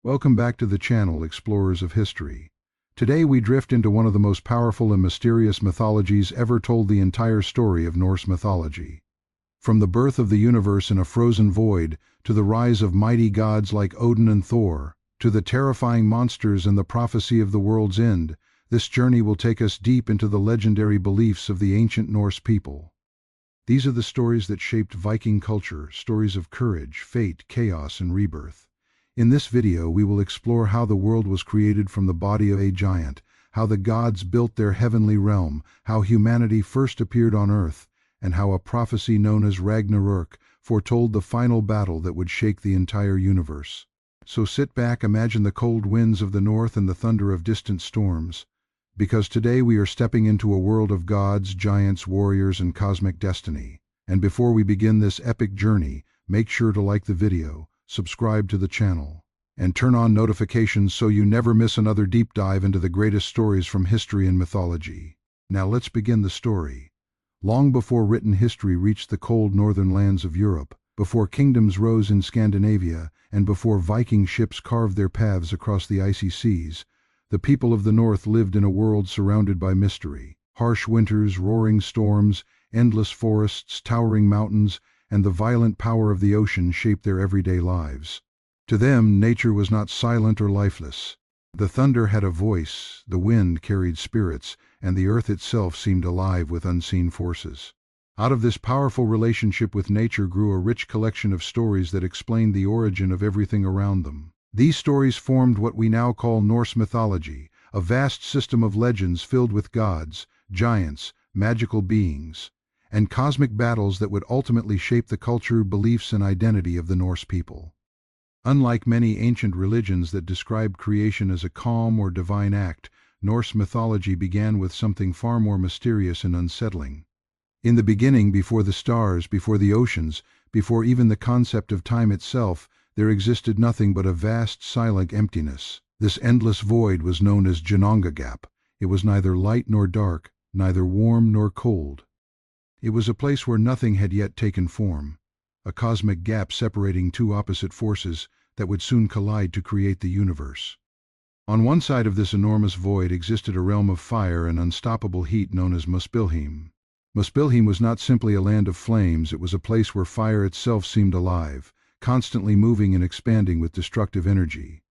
Welcome back to the channel, Explorers of History. Today we drift into one of the most powerful and mysterious mythologies ever told, the entire story of Norse mythology. From the birth of the universe in a frozen void, to the rise of mighty gods like Odin and Thor, to the terrifying monsters and the prophecy of the world's end, this journey will take us deep into the legendary beliefs of the ancient Norse people. These are the stories that shaped Viking culture, stories of courage, fate, chaos, and rebirth. In this video we will explore how the world was created from the body of a giant, how the gods built their heavenly realm, how humanity first appeared on earth, and how a prophecy known as Ragnarök foretold the final battle that would shake the entire universe. So sit back, imagine the cold winds of the north and the thunder of distant storms, because today we are stepping into a world of gods, giants, warriors, and cosmic destiny. And before we begin this epic journey, make sure to like the video, subscribe to the channel, and turn on notifications so you never miss another deep dive into the greatest stories from history and mythology. Now let's begin the story. Long before written history reached the cold northern lands of Europe, before kingdoms rose in Scandinavia, and before Viking ships carved their paths across the icy seas, the people of the north lived in a world surrounded by mystery. Harsh winters, roaring storms, endless forests, towering mountains, and the violent power of the ocean shaped their everyday lives. To them, nature was not silent or lifeless. The thunder had a voice, the wind carried spirits, and the earth itself seemed alive with unseen forces. Out of this powerful relationship with nature grew a rich collection of stories that explained the origin of everything around them. These stories formed what we now call Norse mythology, a vast system of legends filled with gods, giants, magical beings, and cosmic battles that would ultimately shape the culture, beliefs, and identity of the Norse people. Unlike many ancient religions that describe creation as a calm or divine act, Norse mythology began with something far more mysterious and unsettling. In the beginning, before the stars, before the oceans, before even the concept of time itself, there existed nothing but a vast, silent emptiness. This endless void was known as Jörmungandr. It was neither light nor dark, neither warm nor cold. It was a place where nothing had yet taken form, a cosmic gap separating two opposite forces that would soon collide to create the universe. On one side of this enormous void existed a realm of fire and unstoppable heat known as Muspelheim. Muspelheim was not simply a land of flames, it was a place where fire itself seemed alive, constantly moving and expanding with destructive energy.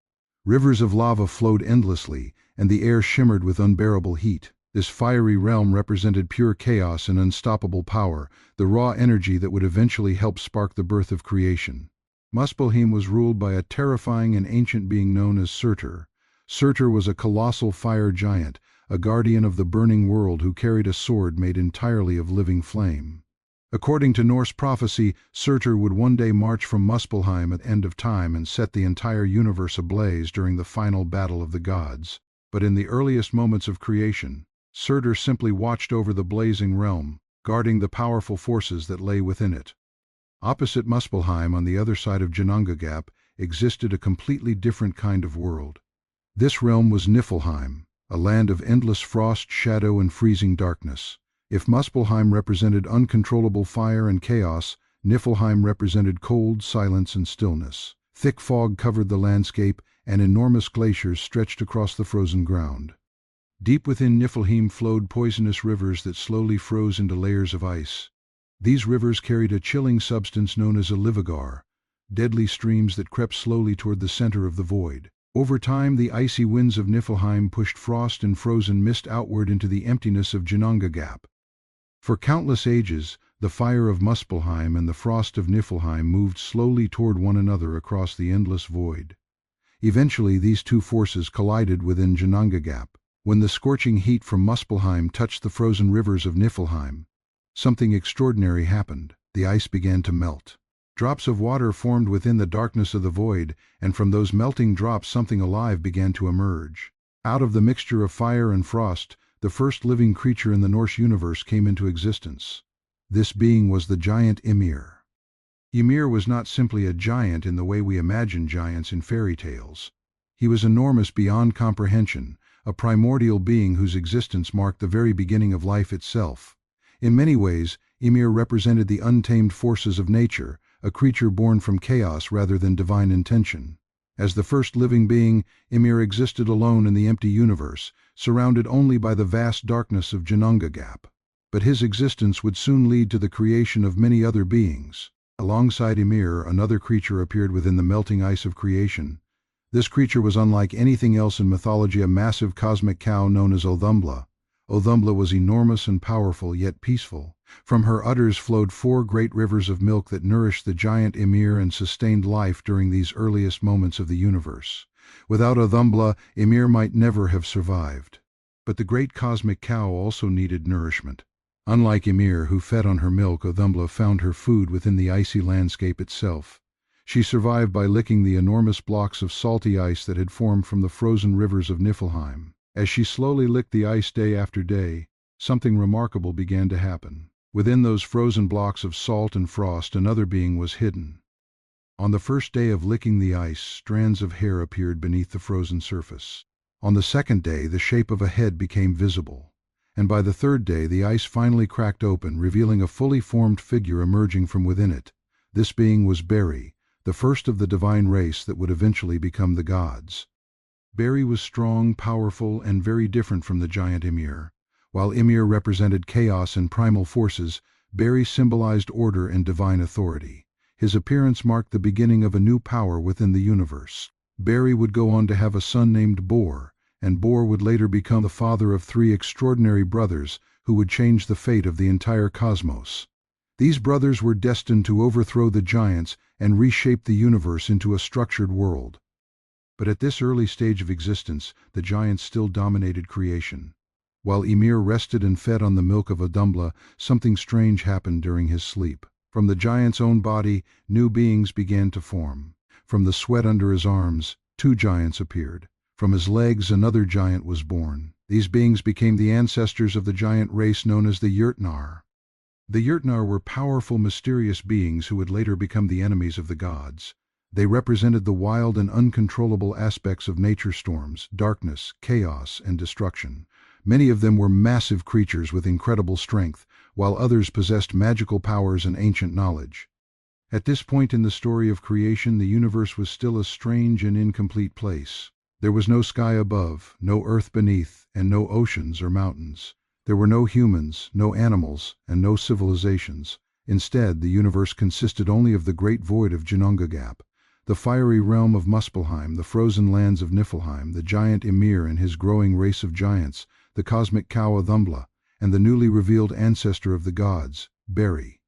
Rivers of lava flowed endlessly, and the air shimmered with unbearable heat. This fiery realm represented pure chaos and unstoppable power, the raw energy that would eventually help spark the birth of creation. Muspelheim was ruled by a terrifying and ancient being known as Surtur. Surtur was a colossal fire giant, a guardian of the burning world who carried a sword made entirely of living flame. According to Norse prophecy, Surtur would one day march from Muspelheim at the end of time and set the entire universe ablaze during the final battle of the gods. But in the earliest moments of creation, Surtur simply watched over the blazing realm, guarding the powerful forces that lay within it. Opposite Muspelheim, on the other side of Jörmungandr, existed a completely different kind of world. This realm was Niflheim, a land of endless frost, shadow, and freezing darkness. If Muspelheim represented uncontrollable fire and chaos, Niflheim represented cold, silence, and stillness. Thick fog covered the landscape, and enormous glaciers stretched across the frozen ground. Deep within Niflheim flowed poisonous rivers that slowly froze into layers of ice. These rivers carried a chilling substance known as a livigar, deadly streams that crept slowly toward the center of the void. Over time, the icy winds of Niflheim pushed frost and frozen mist outward into the emptiness of Jörmungandr. For countless ages, the fire of Muspelheim and the frost of Niflheim moved slowly toward one another across the endless void. Eventually, these two forces collided within Jörmungandr. When the scorching heat from Muspelheim touched the frozen rivers of Niflheim, something extraordinary happened. The ice began to melt. Drops of water formed within the darkness of the void, and from those melting drops something alive began to emerge. Out of the mixture of fire and frost, the first living creature in the Norse universe came into existence. This being was the giant Ymir. Ymir was not simply a giant in the way we imagine giants in fairy tales. He was enormous beyond comprehension, a primordial being whose existence marked the very beginning of life itself. In many ways, Ymir represented the untamed forces of nature, a creature born from chaos rather than divine intention. As the first living being, Ymir existed alone in the empty universe, surrounded only by the vast darkness of Jörmungandr. But his existence would soon lead to the creation of many other beings. Alongside Ymir, another creature appeared within the melting ice of creation. This creature was unlike anything else in mythology, a massive cosmic cow known as Othumbla. Othumbla was enormous and powerful, yet peaceful. From her udders flowed 4 great rivers of milk that nourished the giant Ymir and sustained life during these earliest moments of the universe. Without Othumbla, Ymir might never have survived. But the great cosmic cow also needed nourishment. Unlike Ymir, who fed on her milk, Othumbla found her food within the icy landscape itself. She survived by licking the enormous blocks of salty ice that had formed from the frozen rivers of Niflheim. As she slowly licked the ice day after day, something remarkable began to happen. Within those frozen blocks of salt and frost, another being was hidden. On the first day of licking the ice, strands of hair appeared beneath the frozen surface. On the second day, the shape of a head became visible. And by the third day, the ice finally cracked open, revealing a fully formed figure emerging from within it. This being was Beri, the first of the divine race that would eventually become the gods. Beri was strong, powerful, and very different from the giant Ymir. While Ymir represented chaos and primal forces, Beri symbolized order and divine authority. His appearance marked the beginning of a new power within the universe. Beri would go on to have a son named Bor, and Bor would later become the father of 3 extraordinary brothers who would change the fate of the entire cosmos. These brothers were destined to overthrow the giants and reshape the universe into a structured world. But at this early stage of existence, the giants still dominated creation. While Ymir rested and fed on the milk of Othumbla, something strange happened during his sleep. From the giant's own body, new beings began to form. From the sweat under his arms, 2 giants appeared. From his legs, another giant was born. These beings became the ancestors of the giant race known as the Jörmungandr. The Jörmungandr were powerful, mysterious beings who would later become the enemies of the gods. They represented the wild and uncontrollable aspects of nature: storms, darkness, chaos, and destruction. Many of them were massive creatures with incredible strength, while others possessed magical powers and ancient knowledge. At this point in the story of creation, the universe was still a strange and incomplete place. There was no sky above, no earth beneath, and no oceans or mountains. There were no humans, no animals, and no civilizations. Instead, the universe consisted only of the great void of Jörmungandr, the fiery realm of Muspelheim, the frozen lands of Niflheim, the giant Ymir and his growing race of giants, the cosmic cow Othumbla, and the newly revealed ancestor of the gods, Beri.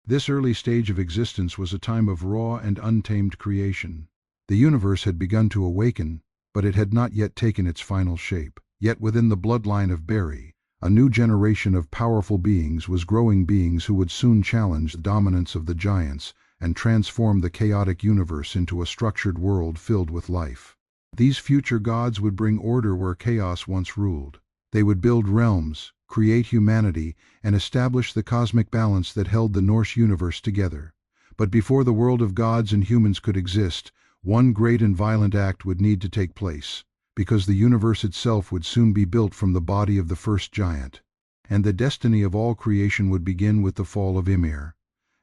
This early stage of existence was a time of raw and untamed creation. The universe had begun to awaken, but it had not yet taken its final shape. Yet within the bloodline of Beri, a new generation of powerful beings was growing, beings who would soon challenge the dominance of the giants and transform the chaotic universe into a structured world filled with life. These future gods would bring order where chaos once ruled. They would build realms, create humanity, and establish the cosmic balance that held the Norse universe together. But before the world of gods and humans could exist, one great and violent act would need to take place, because the universe itself would soon be built from the body of the first giant. And the destiny of all creation would begin with the fall of Ymir.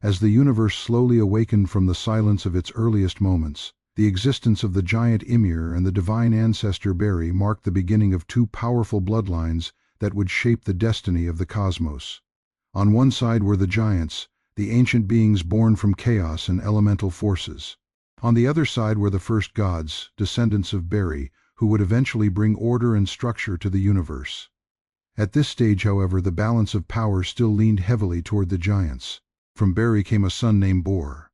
As the universe slowly awakened from the silence of its earliest moments, the existence of the giant Ymir and the divine ancestor Beri marked the beginning of 2 powerful bloodlines that would shape the destiny of the cosmos. On one side were the giants, the ancient beings born from chaos and elemental forces. On the other side were the first gods, descendants of Beri, who would eventually bring order and structure to the universe. At this stage, however, the balance of power still leaned heavily toward the giants. From Beri came a son named Bor.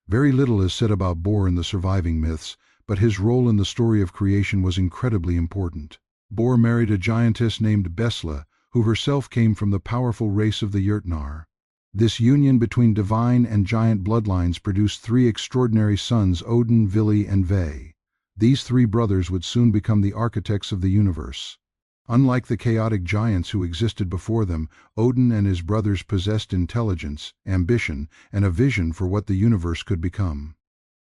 Very little is said about Bor in the surviving myths, but his role in the story of creation was incredibly important. Bor married a giantess named Besla, who herself came from the powerful race of the Jörmungandr. This union between divine and giant bloodlines produced 3 extraordinary sons: Odin, Vili, and Ve. These 3 brothers would soon become the architects of the universe. Unlike the chaotic giants who existed before them, Odin and his brothers possessed intelligence, ambition, and a vision for what the universe could become.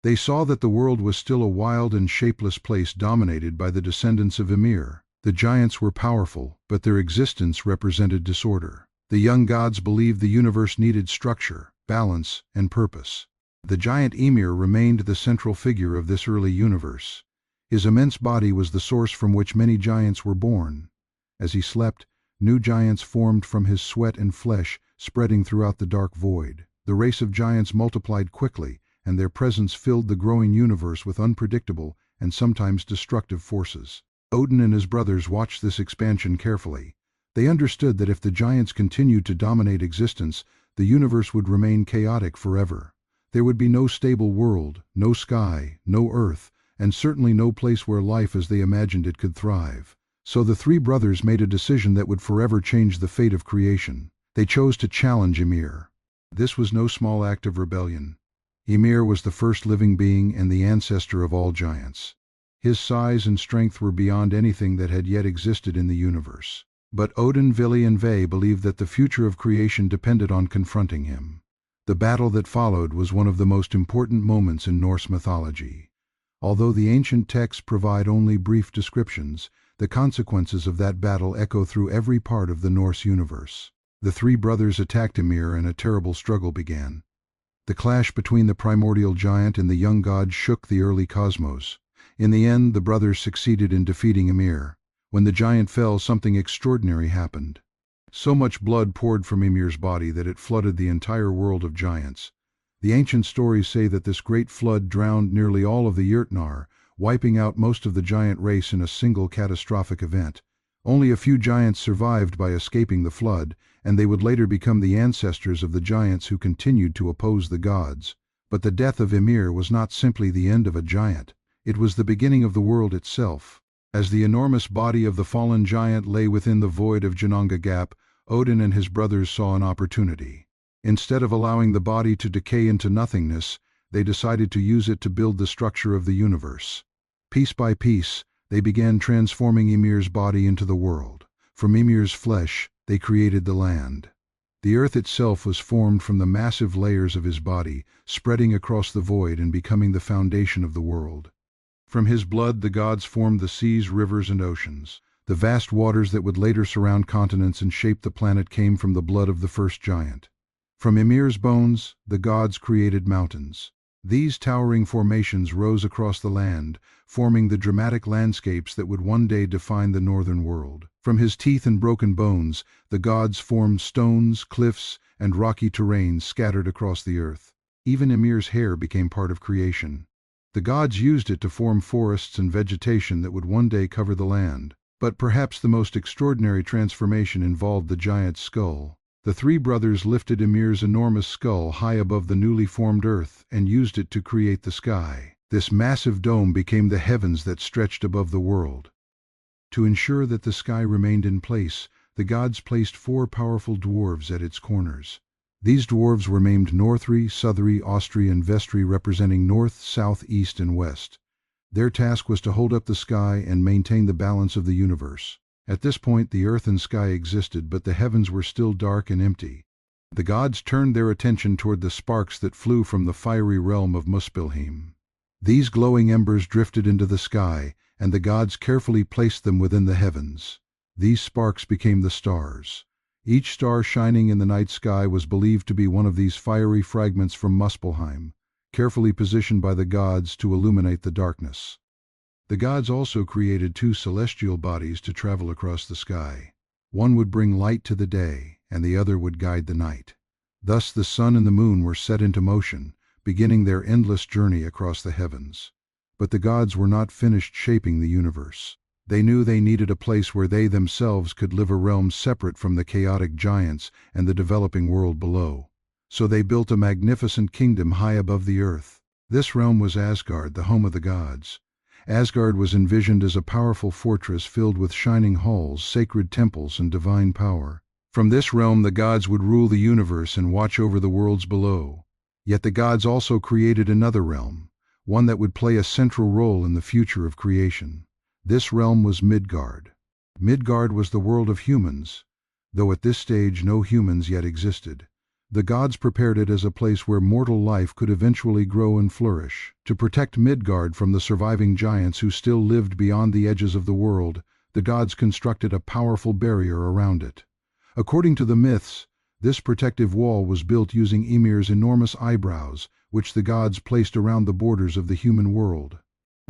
They saw that the world was still a wild and shapeless place dominated by the descendants of Ymir. The giants were powerful, but their existence represented disorder. The young gods believed the universe needed structure, balance, and purpose. The giant Ymir remained the central figure of this early universe. His immense body was the source from which many giants were born. As he slept, new giants formed from his sweat and flesh, spreading throughout the dark void. The race of giants multiplied quickly, and their presence filled the growing universe with unpredictable and sometimes destructive forces. Odin and his brothers watched this expansion carefully. They understood that if the giants continued to dominate existence, the universe would remain chaotic forever. There would be no stable world, no sky, no earth, and certainly no place where life as they imagined it could thrive. So the three brothers made a decision that would forever change the fate of creation. They chose to challenge Ymir. This was no small act of rebellion. Ymir was the first living being and the ancestor of all giants. His size and strength were beyond anything that had yet existed in the universe. But Odin, Vili, and Ve believed that the future of creation depended on confronting him. The battle that followed was one of the most important moments in Norse mythology. Although the ancient texts provide only brief descriptions, the consequences of that battle echo through every part of the Norse universe. The three brothers attacked Ymir and a terrible struggle began. The clash between the primordial giant and the young god shook the early cosmos. In the end, the brothers succeeded in defeating Ymir. When the giant fell, something extraordinary happened. So much blood poured from Ymir's body that it flooded the entire world of giants. The ancient stories say that this great flood drowned nearly all of the Jörmungandr, wiping out most of the giant race in a single catastrophic event. Only a few giants survived by escaping the flood, and they would later become the ancestors of the giants who continued to oppose the gods. But the death of Ymir was not simply the end of a giant. It was the beginning of the world itself. As the enormous body of the fallen giant lay within the void of Jörmungandr Gap, Odin and his brothers saw an opportunity. Instead of allowing the body to decay into nothingness, they decided to use it to build the structure of the universe. Piece by piece, they began transforming Ymir's body into the world. From Ymir's flesh, they created the land. The earth itself was formed from the massive layers of his body, spreading across the void and becoming the foundation of the world. From his blood, the gods formed the seas, rivers, and oceans. The vast waters that would later surround continents and shape the planet came from the blood of the first giant. From Ymir's bones, the gods created mountains. These towering formations rose across the land, forming the dramatic landscapes that would one day define the northern world. From his teeth and broken bones, the gods formed stones, cliffs, and rocky terrains scattered across the earth. Even Ymir's hair became part of creation. The gods used it to form forests and vegetation that would one day cover the land. But perhaps the most extraordinary transformation involved the giant's skull. The three brothers lifted Ymir's enormous skull high above the newly formed earth and used it to create the sky. This massive dome became the heavens that stretched above the world. To ensure that the sky remained in place, the gods placed 4 powerful dwarves at its corners. These dwarves were named Northri, Southri, Austri, and Vestri, representing north, south, east, and west. Their task was to hold up the sky and maintain the balance of the universe. At this point, the earth and sky existed, but the heavens were still dark and empty. The gods turned their attention toward the sparks that flew from the fiery realm of Muspelheim. These glowing embers drifted into the sky, and the gods carefully placed them within the heavens. These sparks became the stars. Each star shining in the night sky was believed to be one of these fiery fragments from Muspelheim, carefully positioned by the gods to illuminate the darkness. The gods also created 2 celestial bodies to travel across the sky. One would bring light to the day, and the other would guide the night. Thus the sun and the moon were set into motion, beginning their endless journey across the heavens. But the gods were not finished shaping the universe. They knew they needed a place where they themselves could live, a realm separate from the chaotic giants and the developing world below. So they built a magnificent kingdom high above the earth. This realm was Asgard, the home of the gods. Asgard was envisioned as a powerful fortress filled with shining halls, sacred temples, and divine power. From this realm, the gods would rule the universe and watch over the worlds below. Yet the gods also created another realm, one that would play a central role in the future of creation. This realm was Midgard. Midgard was the world of humans, though at this stage no humans yet existed. The gods prepared it as a place where mortal life could eventually grow and flourish. To protect Midgard from the surviving giants who still lived beyond the edges of the world, the gods constructed a powerful barrier around it. According to the myths, This protective wall was built using Ymir's enormous eyebrows, which the gods placed around the borders of the human world.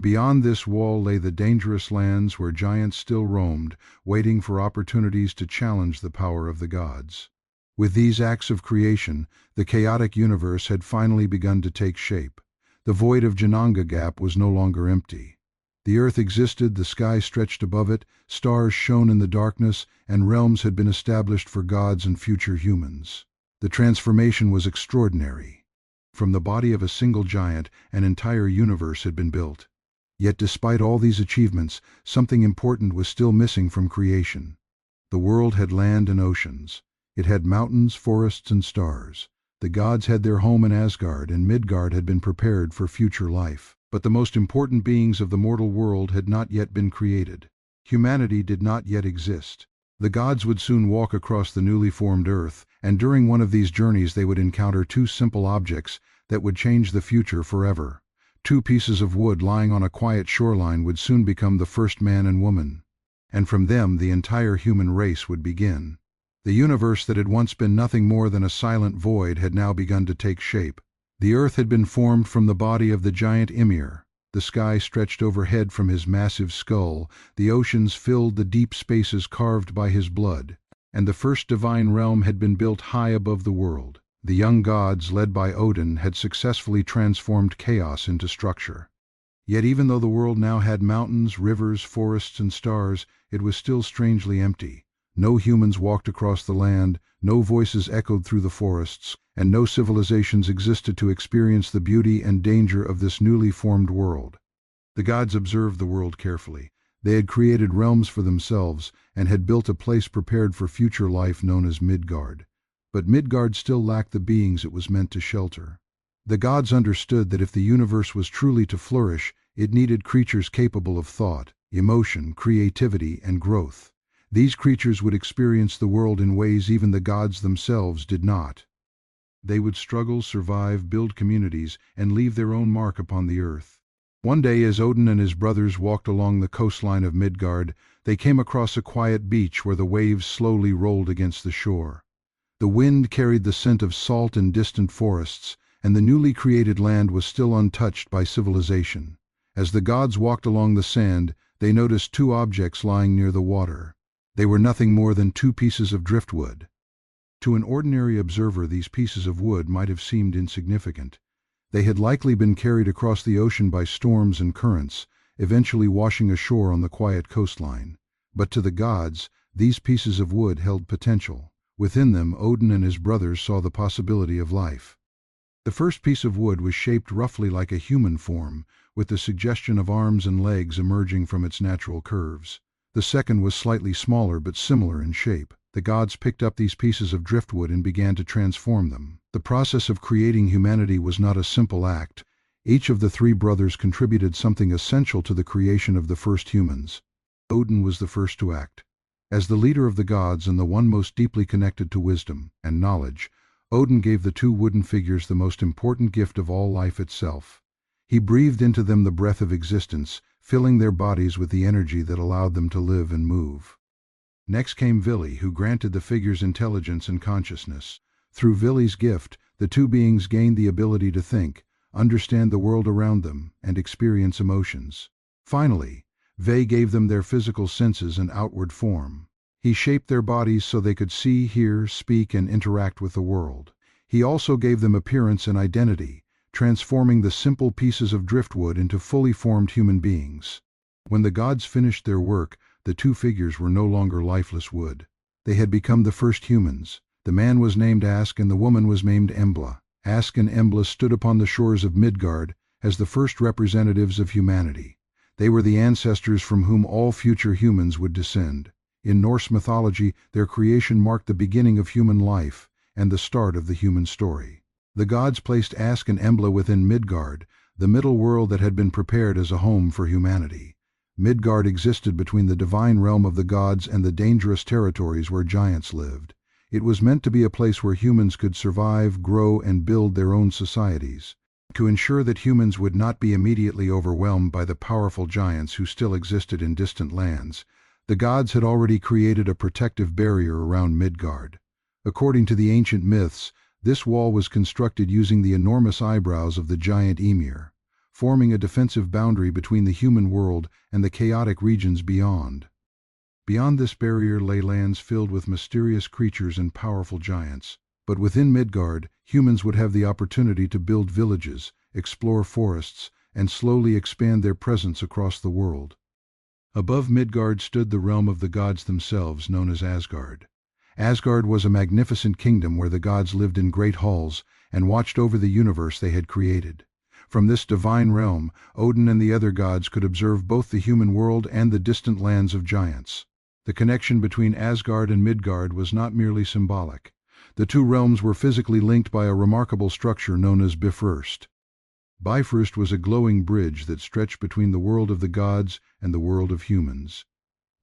Beyond this wall lay the dangerous lands where giants still roamed, waiting for opportunities to challenge the power of the gods. With these acts of creation, the chaotic universe had finally begun to take shape. The void of Jananga Gap was no longer empty. The earth existed, the sky stretched above it, stars shone in the darkness, and realms had been established for gods and future humans. The transformation was extraordinary. From the body of a single giant, an entire universe had been built. Yet despite all these achievements, something important was still missing from creation. The world had land and oceans. It had mountains, forests, and stars. The gods had their home in Asgard, and Midgard had been prepared for future life. But the most important beings of the mortal world had not yet been created. Humanity did not yet exist. The gods would soon walk across the newly formed earth, and during one of these journeys they would encounter two simple objects that would change the future forever. Two pieces of wood lying on a quiet shoreline would soon become the first man and woman. And from them the entire human race would begin. The universe that had once been nothing more than a silent void had now begun to take shape. The earth had been formed from the body of the giant Ymir. The sky stretched overhead from his massive skull, the oceans filled the deep spaces carved by his blood, and the first divine realm had been built high above the world. The young gods, led by Odin, had successfully transformed chaos into structure. Yet even though the world now had mountains, rivers, forests, and stars, it was still strangely empty. No humans walked across the land, no voices echoed through the forests, and no civilizations existed to experience the beauty and danger of this newly formed world. The gods observed the world carefully. They had created realms for themselves, and had built a place prepared for future life known as Midgard. But Midgard still lacked the beings it was meant to shelter. The gods understood that if the universe was truly to flourish, it needed creatures capable of thought, emotion, creativity, and growth. These creatures would experience the world in ways even the gods themselves did not. They would struggle, survive, build communities, and leave their own mark upon the earth. One day, as Odin and his brothers walked along the coastline of Midgard, they came across a quiet beach where the waves slowly rolled against the shore. The wind carried the scent of salt and distant forests, and the newly created land was still untouched by civilization. As the gods walked along the sand, they noticed two objects lying near the water. They were nothing more than two pieces of driftwood. To an ordinary observer, these pieces of wood might have seemed insignificant. They had likely been carried across the ocean by storms and currents, eventually washing ashore on the quiet coastline. But to the gods, these pieces of wood held potential. Within them, Odin and his brothers saw the possibility of life. The first piece of wood was shaped roughly like a human form, with the suggestion of arms and legs emerging from its natural curves. The second was slightly smaller but similar in shape. The gods picked up these pieces of driftwood and began to transform them. The process of creating humanity was not a simple act. Each of the three brothers contributed something essential to the creation of the first humans. Odin was the first to act. As the leader of the gods and the one most deeply connected to wisdom and knowledge, Odin gave the two wooden figures the most important gift of all life itself. He breathed into them the breath of existence, filling their bodies with the energy that allowed them to live and move. Next came Vili, who granted the figures intelligence and consciousness. Through Vili's gift, the two beings gained the ability to think, understand the world around them, and experience emotions. Finally, Ve gave them their physical senses and outward form. He shaped their bodies so they could see, hear, speak, and interact with the world. He also gave them appearance and identity, transforming the simple pieces of driftwood into fully formed human beings. When the gods finished their work, the two figures were no longer lifeless wood. They had become the first humans. The man was named Ask and the woman was named Embla. Ask and Embla stood upon the shores of Midgard as the first representatives of humanity. They were the ancestors from whom all future humans would descend. In Norse mythology, their creation marked the beginning of human life and the start of the human story. The gods placed Ask and Embla within Midgard, the middle world that had been prepared as a home for humanity. Midgard existed between the divine realm of the gods and the dangerous territories where giants lived. It was meant to be a place where humans could survive, grow, and build their own societies. To ensure that humans would not be immediately overwhelmed by the powerful giants who still existed in distant lands, the gods had already created a protective barrier around Midgard. According to the ancient myths, this wall was constructed using the enormous eyebrows of the giant Ymir, forming a defensive boundary between the human world and the chaotic regions beyond. Beyond this barrier lay lands filled with mysterious creatures and powerful giants. But within Midgard, humans would have the opportunity to build villages, explore forests, and slowly expand their presence across the world. Above Midgard stood the realm of the gods themselves, known as Asgard. Asgard was a magnificent kingdom where the gods lived in great halls and watched over the universe they had created. From this divine realm, Odin and the other gods could observe both the human world and the distant lands of giants. The connection between Asgard and Midgard was not merely symbolic. The two realms were physically linked by a remarkable structure known as Bifrost. Bifrost was a glowing bridge that stretched between the world of the gods and the world of humans.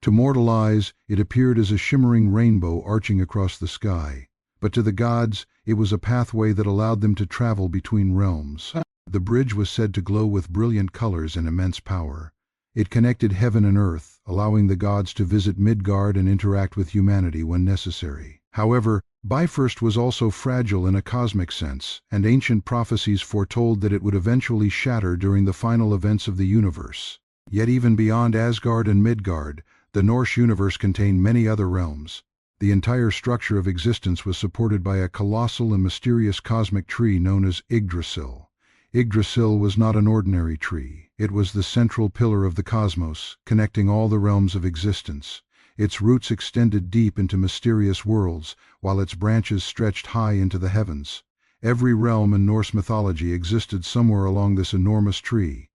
To mortal eyes, it appeared as a shimmering rainbow arching across the sky, but to the gods, it was a pathway that allowed them to travel between realms. The bridge was said to glow with brilliant colors and immense power. It connected heaven and earth, allowing the gods to visit Midgard and interact with humanity when necessary. However, Bifrost was also fragile in a cosmic sense, and ancient prophecies foretold that it would eventually shatter during the final events of the universe. Yet even beyond Asgard and Midgard, the Norse universe contained many other realms. The entire structure of existence was supported by a colossal and mysterious cosmic tree known as Yggdrasil. Yggdrasil was not an ordinary tree. It was the central pillar of the cosmos, connecting all the realms of existence. Its roots extended deep into mysterious worlds, while its branches stretched high into the heavens. Every realm in Norse mythology existed somewhere along this enormous tree.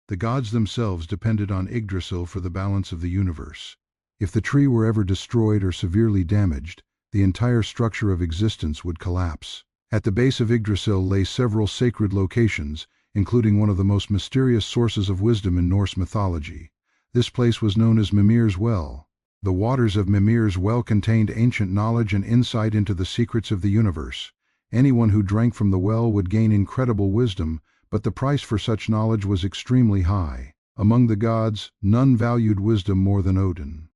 The gods themselves depended on Yggdrasil for the balance of the universe. If the tree were ever destroyed or severely damaged, the entire structure of existence would collapse. At the base of Yggdrasil lay several sacred locations, including one of the most mysterious sources of wisdom in Norse mythology. This place was known as Mimir's Well. The waters of Mimir's Well contained ancient knowledge and insight into the secrets of the universe. Anyone who drank from the well would gain incredible wisdom, but the price for such knowledge was extremely high. Among the gods, none valued wisdom more than Odin.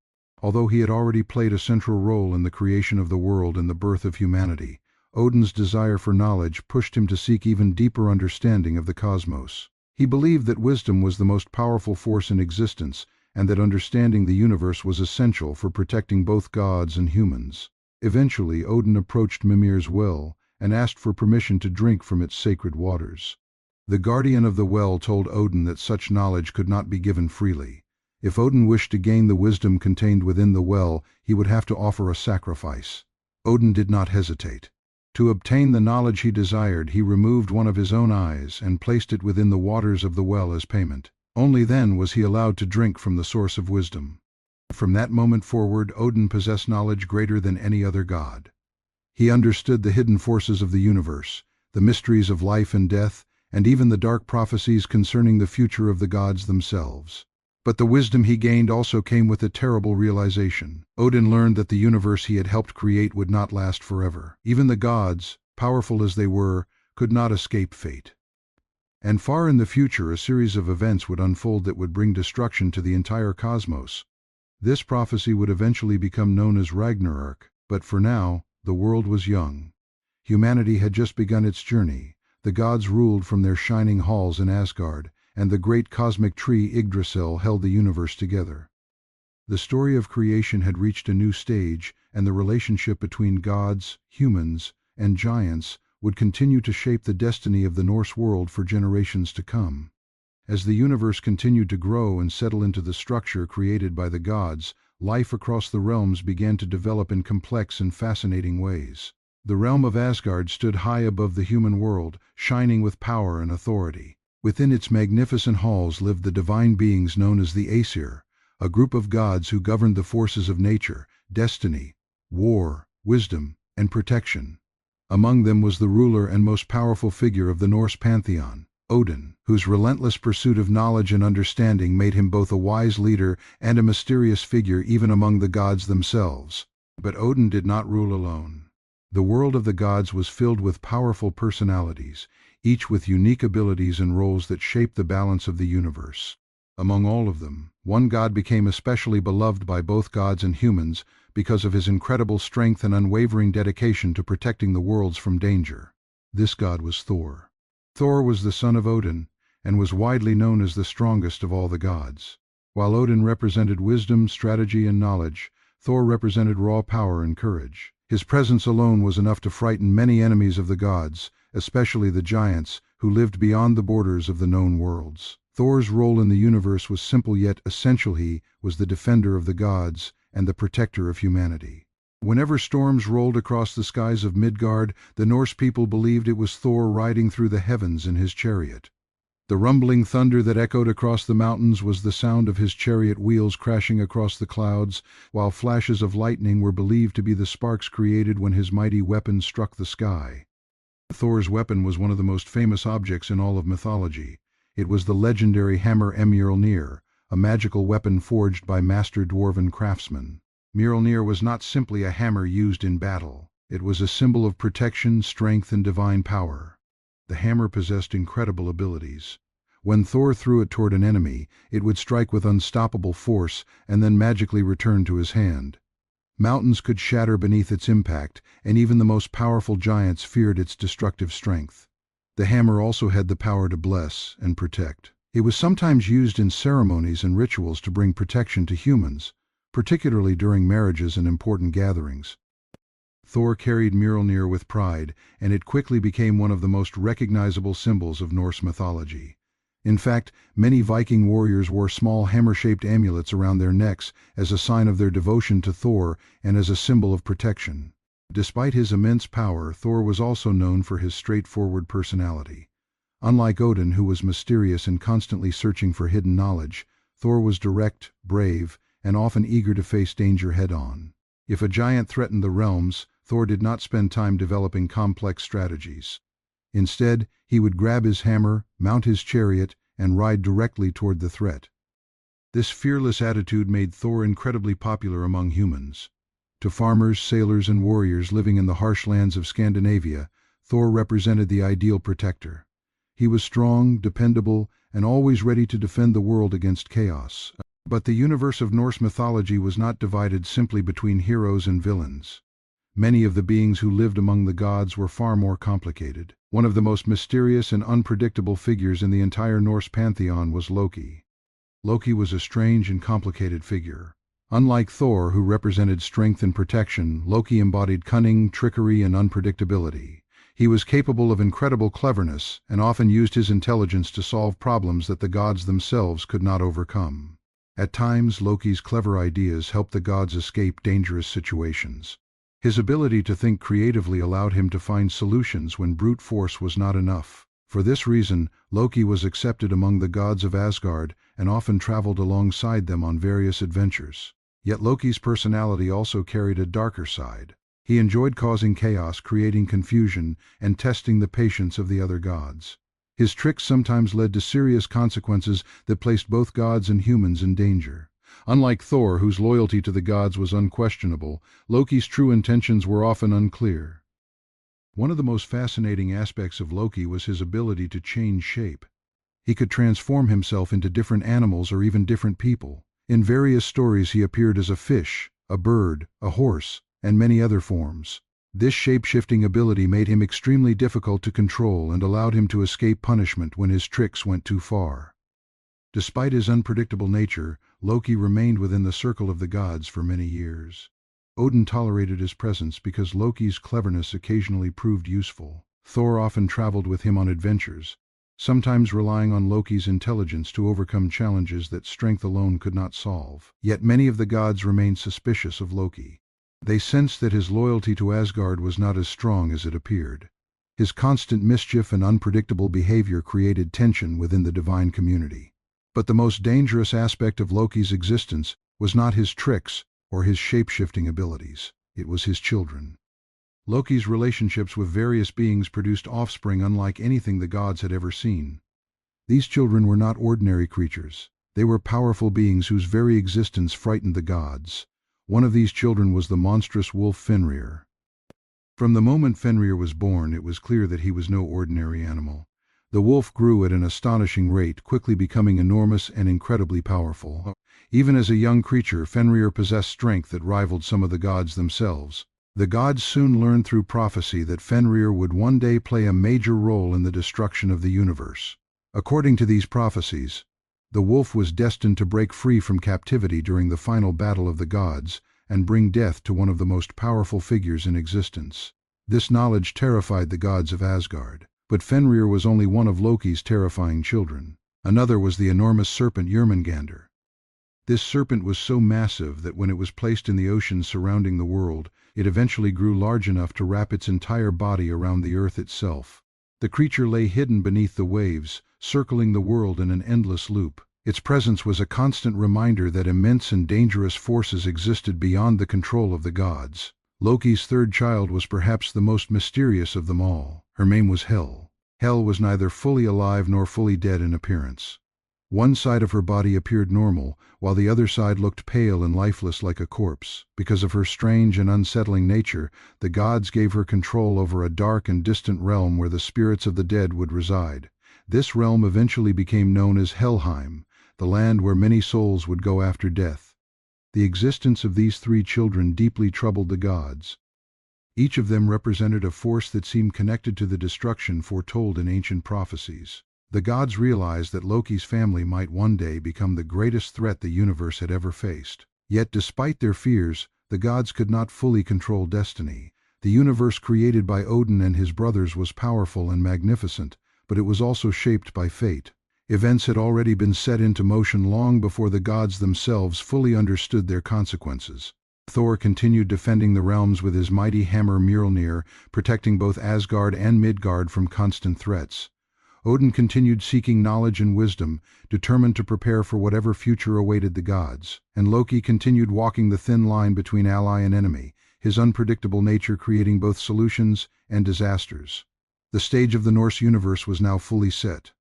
Although he had already played a central role in the creation of the world and the birth of humanity, Odin's desire for knowledge pushed him to seek even deeper understanding of the cosmos. He believed that wisdom was the most powerful force in existence, and that understanding the universe was essential for protecting both gods and humans. Eventually, Odin approached Mimir's Well and asked for permission to drink from its sacred waters. The guardian of the well told Odin that such knowledge could not be given freely. If Odin wished to gain the wisdom contained within the well, he would have to offer a sacrifice. Odin did not hesitate. To obtain the knowledge he desired, he removed one of his own eyes and placed it within the waters of the well as payment. Only then was he allowed to drink from the source of wisdom. From that moment forward, Odin possessed knowledge greater than any other god. He understood the hidden forces of the universe, the mysteries of life and death, and even the dark prophecies concerning the future of the gods themselves. But the wisdom he gained also came with a terrible realization. Odin learned that the universe he had helped create would not last forever. Even the gods, powerful as they were, could not escape fate. And far in the future, a series of events would unfold that would bring destruction to the entire cosmos. This prophecy would eventually become known as Ragnarök, but for now, the world was young. Humanity had just begun its journey. The gods ruled from their shining halls in Asgard, and the great cosmic tree Yggdrasil held the universe together. The story of creation had reached a new stage, and the relationship between gods, humans, and giants would continue to shape the destiny of the Norse world for generations to come. As the universe continued to grow and settle into the structure created by the gods, life across the realms began to develop in complex and fascinating ways. The realm of Asgard stood high above the human world, shining with power and authority. Within its magnificent halls lived the divine beings known as the Aesir, a group of gods who governed the forces of nature, destiny, war, wisdom, and protection. Among them was the ruler and most powerful figure of the Norse pantheon, Odin, whose relentless pursuit of knowledge and understanding made him both a wise leader and a mysterious figure even among the gods themselves. But Odin did not rule alone. The world of the gods was filled with powerful personalities, each with unique abilities and roles that shaped the balance of the universe. Among all of them, One god became especially beloved by both gods and humans because of his incredible strength and unwavering dedication to protecting the worlds from danger. This god was Thor. Thor was the son of Odin and was widely known as the strongest of all the gods. While Odin represented wisdom, strategy, and knowledge, Thor represented raw power and courage. His presence alone was enough to frighten many enemies of the gods, especially the giants who lived beyond the borders of the known worlds. Thor's role in the universe was simple yet essential. He was the defender of the gods and the protector of humanity. Whenever storms rolled across the skies of Midgard, the Norse people believed it was Thor riding through the heavens in his chariot. The rumbling thunder that echoed across the mountains was the sound of his chariot wheels crashing across the clouds, while flashes of lightning were believed to be the sparks created when his mighty weapon struck the sky. Thor's weapon was one of the most famous objects in all of mythology. It was the legendary hammer Mjolnir, a magical weapon forged by master dwarven craftsmen. Mjolnir was not simply a hammer used in battle. It was a symbol of protection, strength, and divine power. The hammer possessed incredible abilities. When Thor threw it toward an enemy, it would strike with unstoppable force and then magically return to his hand. Mountains could shatter beneath its impact, and even the most powerful giants feared its destructive strength. The hammer also had the power to bless and protect. It was sometimes used in ceremonies and rituals to bring protection to humans, particularly during marriages and important gatherings. Thor carried Mjolnir with pride, and it quickly became one of the most recognizable symbols of Norse mythology. In fact, many Viking warriors wore small hammer-shaped amulets around their necks as a sign of their devotion to Thor and as a symbol of protection. Despite his immense power, Thor was also known for his straightforward personality. Unlike Odin, who was mysterious and constantly searching for hidden knowledge, Thor was direct, brave, and often eager to face danger head-on. If a giant threatened the realms, Thor did not spend time developing complex strategies. Instead, he would grab his hammer, mount his chariot, and ride directly toward the threat. This fearless attitude made Thor incredibly popular among humans. To farmers, sailors, and warriors living in the harsh lands of Scandinavia, Thor represented the ideal protector. He was strong, dependable, and always ready to defend the world against chaos. But the universe of Norse mythology was not divided simply between heroes and villains. Many of the beings who lived among the gods were far more complicated. One of the most mysterious and unpredictable figures in the entire Norse pantheon was Loki. Loki was a strange and complicated figure. Unlike Thor, who represented strength and protection, Loki embodied cunning, trickery, and unpredictability. He was capable of incredible cleverness and often used his intelligence to solve problems that the gods themselves could not overcome. At times, Loki's clever ideas helped the gods escape dangerous situations. His ability to think creatively allowed him to find solutions when brute force was not enough. For this reason, Loki was accepted among the gods of Asgard and often traveled alongside them on various adventures. Yet Loki's personality also carried a darker side. He enjoyed causing chaos, creating confusion, and testing the patience of the other gods. His tricks sometimes led to serious consequences that placed both gods and humans in danger. Unlike Thor, whose loyalty to the gods was unquestionable, Loki's true intentions were often unclear. One of the most fascinating aspects of Loki was his ability to change shape. He could transform himself into different animals or even different people. In various stories he appeared as a fish, a bird, a horse, and many other forms. This shape-shifting ability made him extremely difficult to control and allowed him to escape punishment when his tricks went too far. Despite his unpredictable nature, Loki remained within the circle of the gods for many years. Odin tolerated his presence because Loki's cleverness occasionally proved useful. Thor often traveled with him on adventures, sometimes relying on Loki's intelligence to overcome challenges that strength alone could not solve. Yet many of the gods remained suspicious of Loki. They sensed that his loyalty to Asgard was not as strong as it appeared. His constant mischief and unpredictable behavior created tension within the divine community. But the most dangerous aspect of Loki's existence was not his tricks or his shape-shifting abilities. It was his children. Loki's relationships with various beings produced offspring unlike anything the gods had ever seen. These children were not ordinary creatures. They were powerful beings whose very existence frightened the gods. One of these children was the monstrous wolf Fenrir. From the moment Fenrir was born, it was clear that he was no ordinary animal. The wolf grew at an astonishing rate, quickly becoming enormous and incredibly powerful. Even as a young creature, Fenrir possessed strength that rivaled some of the gods themselves. The gods soon learned through prophecy that Fenrir would one day play a major role in the destruction of the universe. According to these prophecies, the wolf was destined to break free from captivity during the final battle of the gods and bring death to one of the most powerful figures in existence. This knowledge terrified the gods of Asgard. But Fenrir was only one of Loki's terrifying children. Another was the enormous serpent Jörmungandr. This serpent was so massive that when it was placed in the ocean surrounding the world, it eventually grew large enough to wrap its entire body around the earth itself. The creature lay hidden beneath the waves, circling the world in an endless loop. Its presence was a constant reminder that immense and dangerous forces existed beyond the control of the gods. Loki's third child was perhaps the most mysterious of them all. Her name was Hel. Hel was neither fully alive nor fully dead in appearance. One side of her body appeared normal, while the other side looked pale and lifeless like a corpse. Because of her strange and unsettling nature, the gods gave her control over a dark and distant realm where the spirits of the dead would reside. This realm eventually became known as Helheim, the land where many souls would go after death. The existence of these three children deeply troubled the gods. Each of them represented a force that seemed connected to the destruction foretold in ancient prophecies. The gods realized that Loki's family might one day become the greatest threat the universe had ever faced. Yet despite their fears, the gods could not fully control destiny. The universe created by Odin and his brothers was powerful and magnificent, but it was also shaped by fate. Events had already been set into motion long before the gods themselves fully understood their consequences. Thor continued defending the realms with his mighty hammer Mjolnir, protecting both Asgard and Midgard from constant threats. Odin continued seeking knowledge and wisdom, determined to prepare for whatever future awaited the gods. And Loki continued walking the thin line between ally and enemy, his unpredictable nature creating both solutions and disasters. The stage of the Norse universe was now fully set.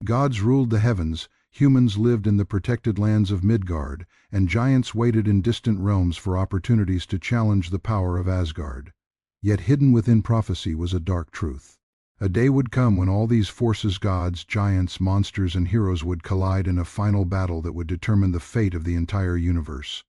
Gods ruled the heavens, humans lived in the protected lands of Midgard, and giants waited in distant realms for opportunities to challenge the power of Asgard. Yet hidden within prophecy was a dark truth. A day would come when all these forces, gods, giants, monsters, and heroes would collide in a final battle that would determine the fate of the entire universe.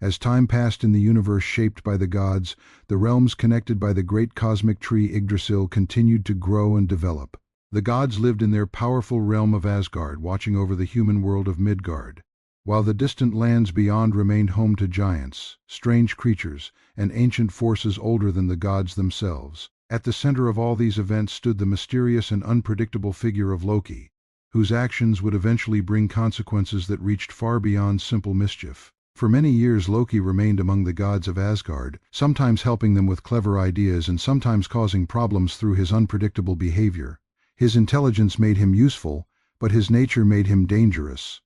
As time passed in the universe shaped by the gods, the realms connected by the great cosmic tree Yggdrasil continued to grow and develop. The gods lived in their powerful realm of Asgard, watching over the human world of Midgard, while the distant lands beyond remained home to giants, strange creatures, and ancient forces older than the gods themselves. At the center of all these events stood the mysterious and unpredictable figure of Loki, whose actions would eventually bring consequences that reached far beyond simple mischief. For many years Loki remained among the gods of Asgard, sometimes helping them with clever ideas and sometimes causing problems through his unpredictable behavior. His intelligence made him useful, but his nature made him dangerous.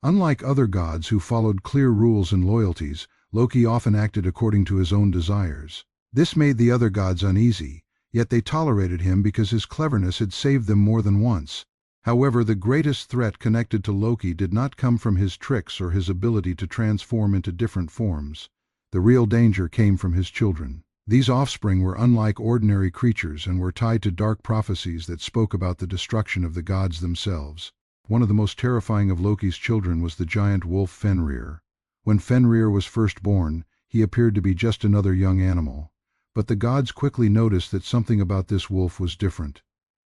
Unlike other gods who followed clear rules and loyalties, Loki often acted according to his own desires. This made the other gods uneasy, yet they tolerated him because his cleverness had saved them more than once. However, the greatest threat connected to Loki did not come from his tricks or his ability to transform into different forms. The real danger came from his children. These offspring were unlike ordinary creatures and were tied to dark prophecies that spoke about the destruction of the gods themselves. One of the most terrifying of Loki's children was the giant wolf Fenrir. When Fenrir was first born, he appeared to be just another young animal. But the gods quickly noticed that something about this wolf was different.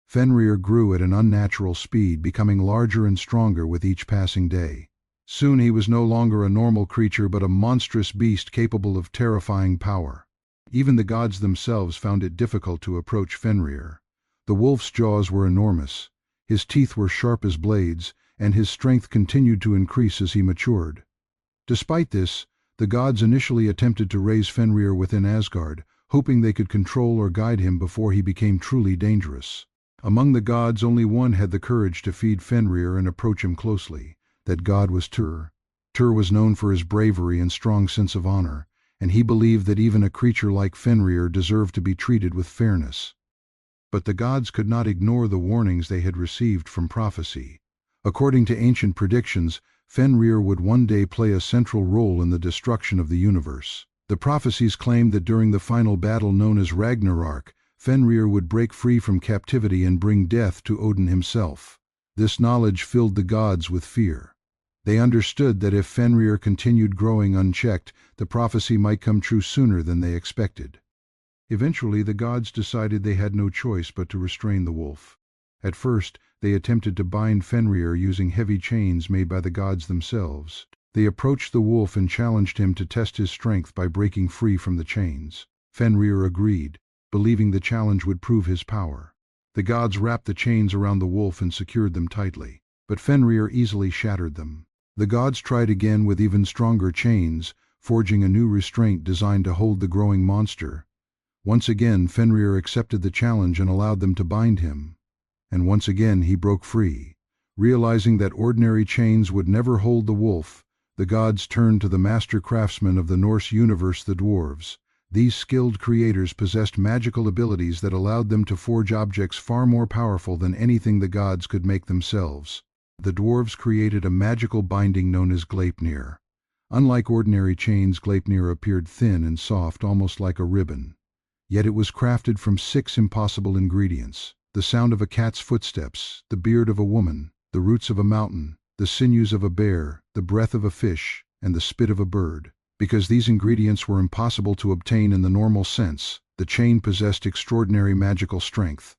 Fenrir grew at an unnatural speed, becoming larger and stronger with each passing day. Soon he was no longer a normal creature but a monstrous beast capable of terrifying power. Even the gods themselves found it difficult to approach Fenrir. The wolf's jaws were enormous, his teeth were sharp as blades, and his strength continued to increase as he matured. Despite this, the gods initially attempted to raise Fenrir within Asgard, hoping they could control or guide him before he became truly dangerous. Among the gods, only one had the courage to feed Fenrir and approach him closely. That god was Thor. Thor was known for his bravery and strong sense of honor, and he believed that even a creature like Fenrir deserved to be treated with fairness. But the gods could not ignore the warnings they had received from prophecy. According to ancient predictions, Fenrir would one day play a central role in the destruction of the universe. The prophecies claimed that during the final battle known as Ragnarok, Fenrir would break free from captivity and bring death to Odin himself. This knowledge filled the gods with fear. They understood that if Fenrir continued growing unchecked, the prophecy might come true sooner than they expected. Eventually, the gods decided they had no choice but to restrain the wolf. At first, they attempted to bind Fenrir using heavy chains made by the gods themselves. They approached the wolf and challenged him to test his strength by breaking free from the chains. Fenrir agreed, believing the challenge would prove his power. The gods wrapped the chains around the wolf and secured them tightly, but Fenrir easily shattered them. The gods tried again with even stronger chains, forging a new restraint designed to hold the growing monster. Once again, Fenrir accepted the challenge and allowed them to bind him. And once again he broke free. Realizing that ordinary chains would never hold the wolf, the gods turned to the master craftsmen of the Norse universe, the dwarves. These skilled creators possessed magical abilities that allowed them to forge objects far more powerful than anything the gods could make themselves. The dwarves created a magical binding known as Gleipnir. Unlike ordinary chains, Gleipnir appeared thin and soft, almost like a ribbon. Yet it was crafted from 6 impossible ingredients: the sound of a cat's footsteps, the beard of a woman, the roots of a mountain, the sinews of a bear, the breath of a fish, and the spit of a bird. Because these ingredients were impossible to obtain in the normal sense, the chain possessed extraordinary magical strength.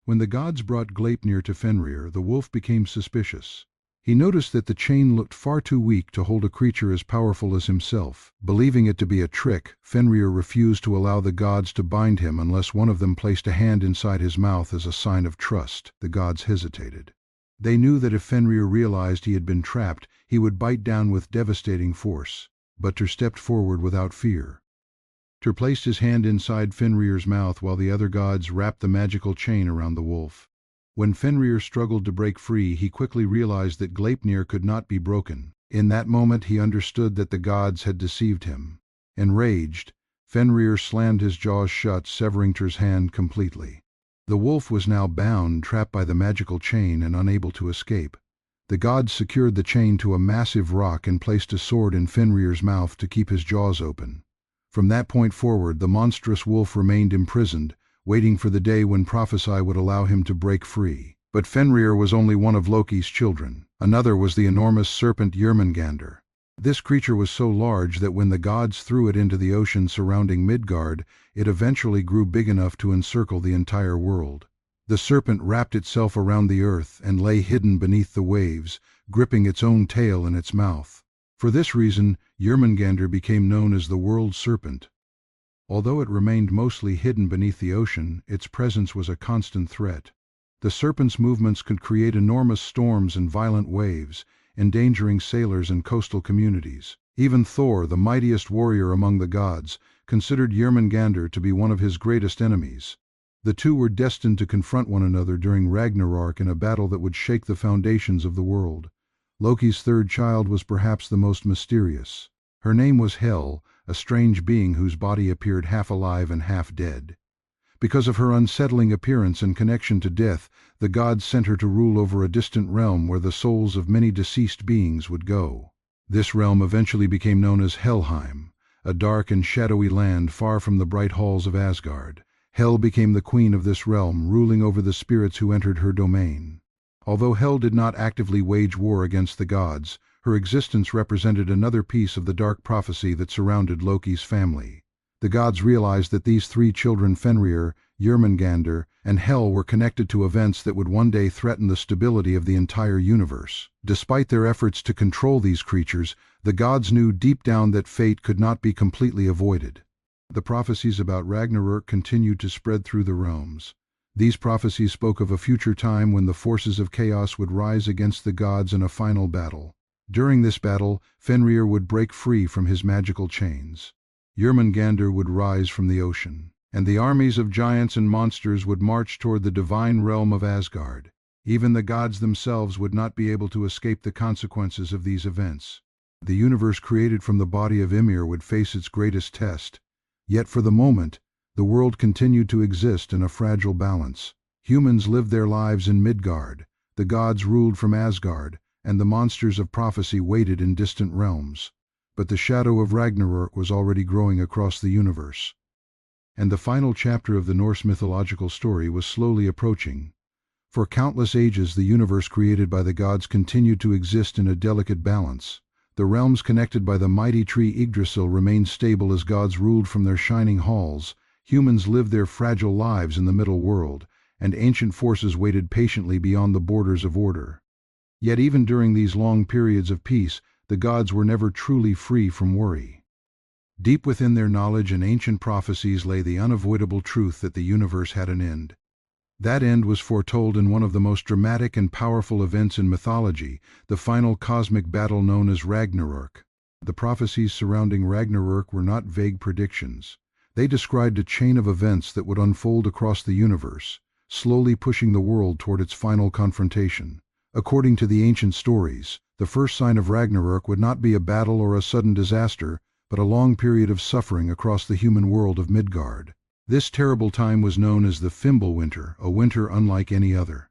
When the gods brought Gleipnir to Fenrir, the wolf became suspicious. He noticed that the chain looked far too weak to hold a creature as powerful as himself. Believing it to be a trick, Fenrir refused to allow the gods to bind him unless one of them placed a hand inside his mouth as a sign of trust. The gods hesitated. They knew that if Fenrir realized he had been trapped, he would bite down with devastating force. But Tyr stepped forward without fear. Tyr placed his hand inside Fenrir's mouth while the other gods wrapped the magical chain around the wolf. When Fenrir struggled to break free, he quickly realized that Gleipnir could not be broken. In that moment he understood that the gods had deceived him. Enraged, Fenrir slammed his jaws shut, severing Tyr's hand completely. The wolf was now bound, trapped by the magical chain and unable to escape. The gods secured the chain to a massive rock and placed a sword in Fenrir's mouth to keep his jaws open. From that point forward, the monstrous wolf remained imprisoned, waiting for the day when prophecy would allow him to break free. But Fenrir was only one of Loki's children. Another was the enormous serpent Jörmungandr. This creature was so large that when the gods threw it into the ocean surrounding Midgard, it eventually grew big enough to encircle the entire world. The serpent wrapped itself around the earth and lay hidden beneath the waves, gripping its own tail in its mouth. For this reason, Jörmungandr became known as the world serpent. Although it remained mostly hidden beneath the ocean, its presence was a constant threat. The serpent's movements could create enormous storms and violent waves, endangering sailors and coastal communities. Even Thor, the mightiest warrior among the gods, considered Jörmungandr to be one of his greatest enemies. The two were destined to confront one another during Ragnarok in a battle that would shake the foundations of the world. Loki's third child was perhaps the most mysterious. Her name was Hel, a strange being whose body appeared half alive and half dead. Because of her unsettling appearance and connection to death, the gods sent her to rule over a distant realm where the souls of many deceased beings would go. This realm eventually became known as Helheim, a dark and shadowy land far from the bright halls of Asgard. Hel became the queen of this realm, ruling over the spirits who entered her domain. Although Hel did not actively wage war against the gods, her existence represented another piece of the dark prophecy that surrounded Loki's family. The gods realized that these 3 children, Fenrir, Jörmungandr, and Hel, were connected to events that would one day threaten the stability of the entire universe. Despite their efforts to control these creatures, the gods knew deep down that fate could not be completely avoided. The prophecies about Ragnarök continued to spread through the realms. These prophecies spoke of a future time when the forces of chaos would rise against the gods in a final battle. During this battle, Fenrir would break free from his magical chains. Jörmungandr would rise from the ocean, and the armies of giants and monsters would march toward the divine realm of Asgard. Even the gods themselves would not be able to escape the consequences of these events. The universe created from the body of Ymir would face its greatest test. Yet for the moment, the world continued to exist in a fragile balance. Humans lived their lives in Midgard, the gods ruled from Asgard, and the monsters of prophecy waited in distant realms. But the shadow of Ragnarök was already growing across the universe. And the final chapter of the Norse mythological story was slowly approaching. For countless ages the universe created by the gods continued to exist in a delicate balance. The realms connected by the mighty tree Yggdrasil remained stable as gods ruled from their shining halls, humans lived their fragile lives in the middle world, and ancient forces waited patiently beyond the borders of order. Yet even during these long periods of peace, the gods were never truly free from worry. Deep within their knowledge and ancient prophecies lay the unavoidable truth that the universe had an end. That end was foretold in one of the most dramatic and powerful events in mythology, the final cosmic battle known as Ragnarök. The prophecies surrounding Ragnarök were not vague predictions. They described a chain of events that would unfold across the universe, slowly pushing the world toward its final confrontation. According to the ancient stories, the first sign of Ragnarök would not be a battle or a sudden disaster, but a long period of suffering across the human world of Midgard. This terrible time was known as the Fimbulwinter, a winter unlike any other.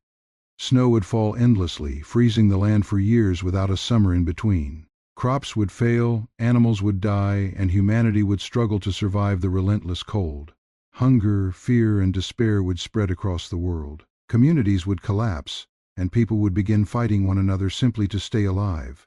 Snow would fall endlessly, freezing the land for years without a summer in between. Crops would fail, animals would die, and humanity would struggle to survive the relentless cold. Hunger, fear, and despair would spread across the world. Communities would collapse, and people would begin fighting one another simply to stay alive.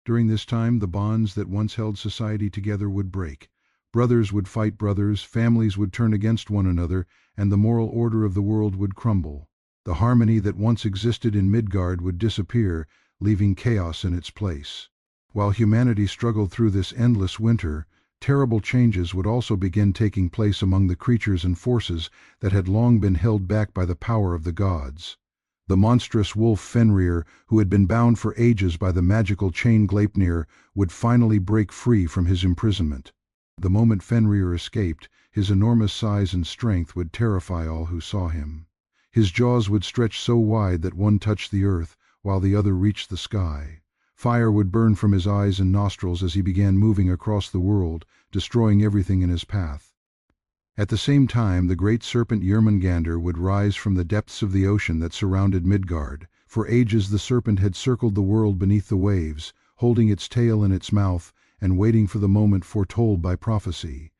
During this time, the bonds that once held society together would break. Brothers would fight brothers, families would turn against one another, and the moral order of the world would crumble. The harmony that once existed in Midgard would disappear, leaving chaos in its place. While humanity struggled through this endless winter, terrible changes would also begin taking place among the creatures and forces that had long been held back by the power of the gods. The monstrous wolf Fenrir, who had been bound for ages by the magical chain Gleipnir, would finally break free from his imprisonment. The moment Fenrir escaped, his enormous size and strength would terrify all who saw him. His jaws would stretch so wide that one touched the earth, while the other reached the sky. Fire would burn from his eyes and nostrils as he began moving across the world, destroying everything in his path. At the same time, the great serpent Jörmungandr would rise from the depths of the ocean that surrounded Midgard. For ages the serpent had circled the world beneath the waves, holding its tail in its mouth, and waiting for the moment foretold by prophecy.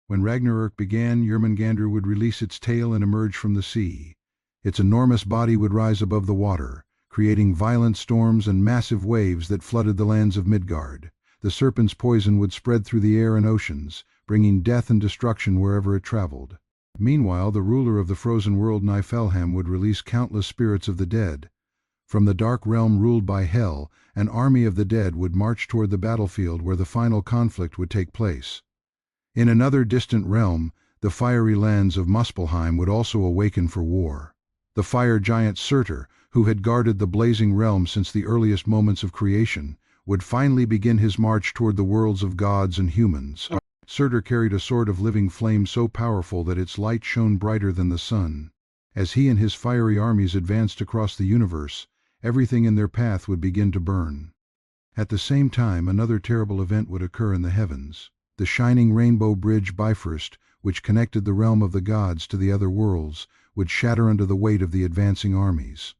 When Ragnarök began, Jörmungandr would release its tail and emerge from the sea. Its enormous body would rise above the water, creating violent storms and massive waves that flooded the lands of Midgard. The serpent's poison would spread through the air and oceans, bringing death and destruction wherever it traveled. Meanwhile, the ruler of the frozen world Niflheim would release countless spirits of the dead. From the dark realm ruled by Hel, an army of the dead would march toward the battlefield where the final conflict would take place. In another distant realm, the fiery lands of Muspelheim would also awaken for war. The fire giant Surtur, who had guarded the blazing realm since the earliest moments of creation, would finally begin his march toward the worlds of gods and humans. Surtur carried a sword of living flame so powerful that its light shone brighter than the sun. As he and his fiery armies advanced across the universe, everything in their path would begin to burn. At the same time, another terrible event would occur in the heavens. The shining rainbow bridge Bifrost, which connected the realm of the gods to the other worlds, would shatter under the weight of the advancing armies.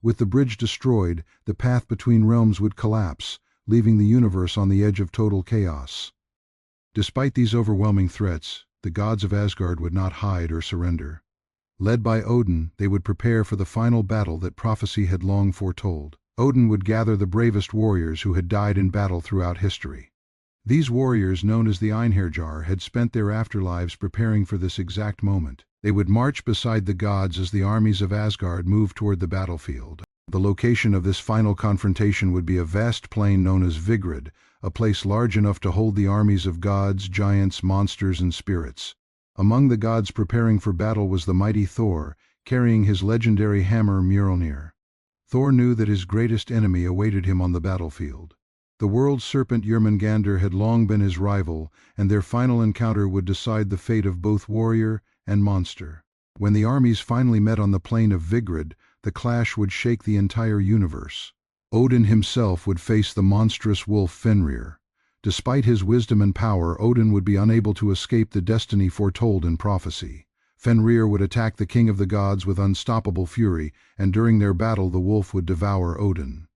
With the bridge destroyed, the path between realms would collapse, leaving the universe on the edge of total chaos. Despite these overwhelming threats, the gods of Asgard would not hide or surrender. Led by Odin, they would prepare for the final battle that prophecy had long foretold. Odin would gather the bravest warriors who had died in battle throughout history. These warriors, known as the Einherjar, had spent their afterlives preparing for this exact moment. They would march beside the gods as the armies of Asgard moved toward the battlefield. The location of this final confrontation would be a vast plain known as Vigrid, a place large enough to hold the armies of gods, giants, monsters, and spirits. Among the gods preparing for battle was the mighty Thor, carrying his legendary hammer Mjolnir. Thor knew that his greatest enemy awaited him on the battlefield. The world serpent Jörmungandr had long been his rival, and their final encounter would decide the fate of both warrior and monster. When the armies finally met on the plain of Vigrid, the clash would shake the entire universe. Odin himself would face the monstrous wolf Fenrir. Despite his wisdom and power, Odin would be unable to escape the destiny foretold in prophecy. Fenrir would attack the king of the gods with unstoppable fury, and during their battle the wolf would devour Odin.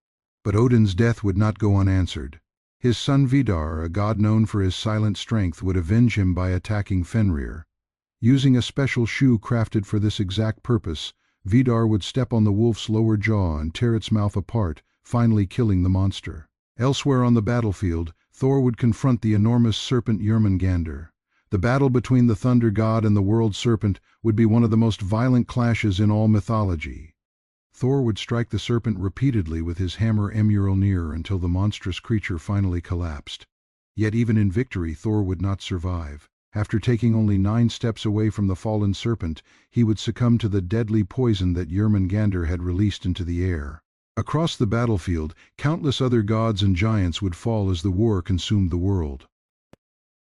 But Odin's death would not go unanswered. His son Vidar, a god known for his silent strength, would avenge him by attacking Fenrir. Using a special shoe crafted for this exact purpose, Vidar would step on the wolf's lower jaw and tear its mouth apart, finally killing the monster. Elsewhere on the battlefield, Thor would confront the enormous serpent Jörmungandr. The battle between the thunder god and the world serpent would be one of the most violent clashes in all mythology. Thor would strike the serpent repeatedly with his hammer Ymir until the monstrous creature finally collapsed. Yet even in victory, Thor would not survive. After taking only 9 steps away from the fallen serpent, he would succumb to the deadly poison that Jörmungandr had released into the air. Across the battlefield, countless other gods and giants would fall as the war consumed the world.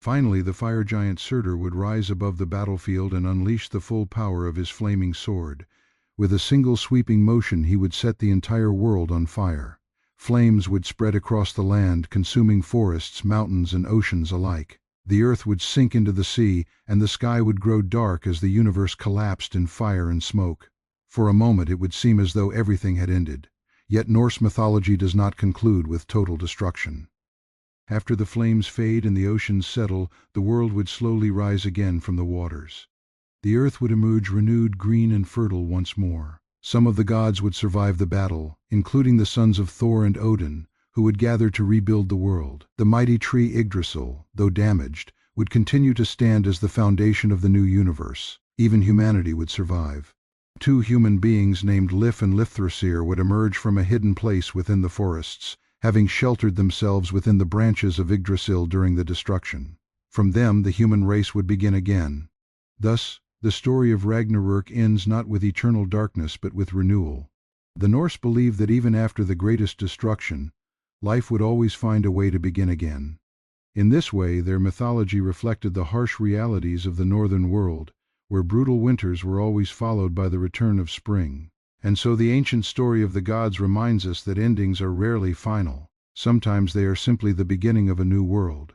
Finally, the fire giant Surtur would rise above the battlefield and unleash the full power of his flaming sword. With a single sweeping motion, he would set the entire world on fire. Flames would spread across the land, consuming forests, mountains, and oceans alike. The earth would sink into the sea, and the sky would grow dark as the universe collapsed in fire and smoke. For a moment, it would seem as though everything had ended. Yet Norse mythology does not conclude with total destruction. After the flames fade and the oceans settle, the world would slowly rise again from the waters. The earth would emerge renewed, green, and fertile once more. Some of the gods would survive the battle, including the sons of Thor and Odin, who would gather to rebuild the world. The mighty tree Yggdrasil, though damaged, would continue to stand as the foundation of the new universe. Even humanity would survive. 2 human beings named Lif and Yggdrasil would emerge from a hidden place within the forests, having sheltered themselves within the branches of Yggdrasil during the destruction. From them, the human race would begin again. Thus, the story of Ragnarök ends not with eternal darkness but with renewal. The Norse believed that even after the greatest destruction, life would always find a way to begin again. In this way, their mythology reflected the harsh realities of the northern world, where brutal winters were always followed by the return of spring. And so the ancient story of the gods reminds us that endings are rarely final. Sometimes they are simply the beginning of a new world.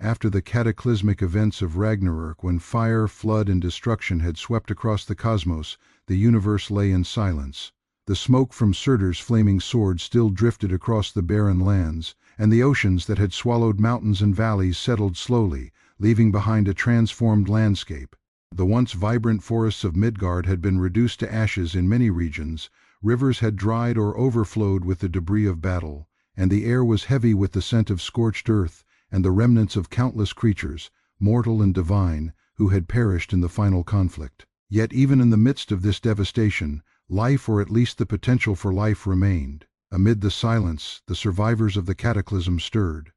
After the cataclysmic events of Ragnarök, when fire, flood, and destruction had swept across the cosmos, the universe lay in silence. The smoke from Surtur's flaming sword still drifted across the barren lands, and the oceans that had swallowed mountains and valleys settled slowly, leaving behind a transformed landscape. The once vibrant forests of Midgard had been reduced to ashes in many regions, rivers had dried or overflowed with the debris of battle, and the air was heavy with the scent of scorched earth and the remnants of countless creatures, mortal and divine, who had perished in the final conflict. Yet even in the midst of this devastation, life, or at least the potential for life, remained. Amid the silence, the survivors of the cataclysm stirred.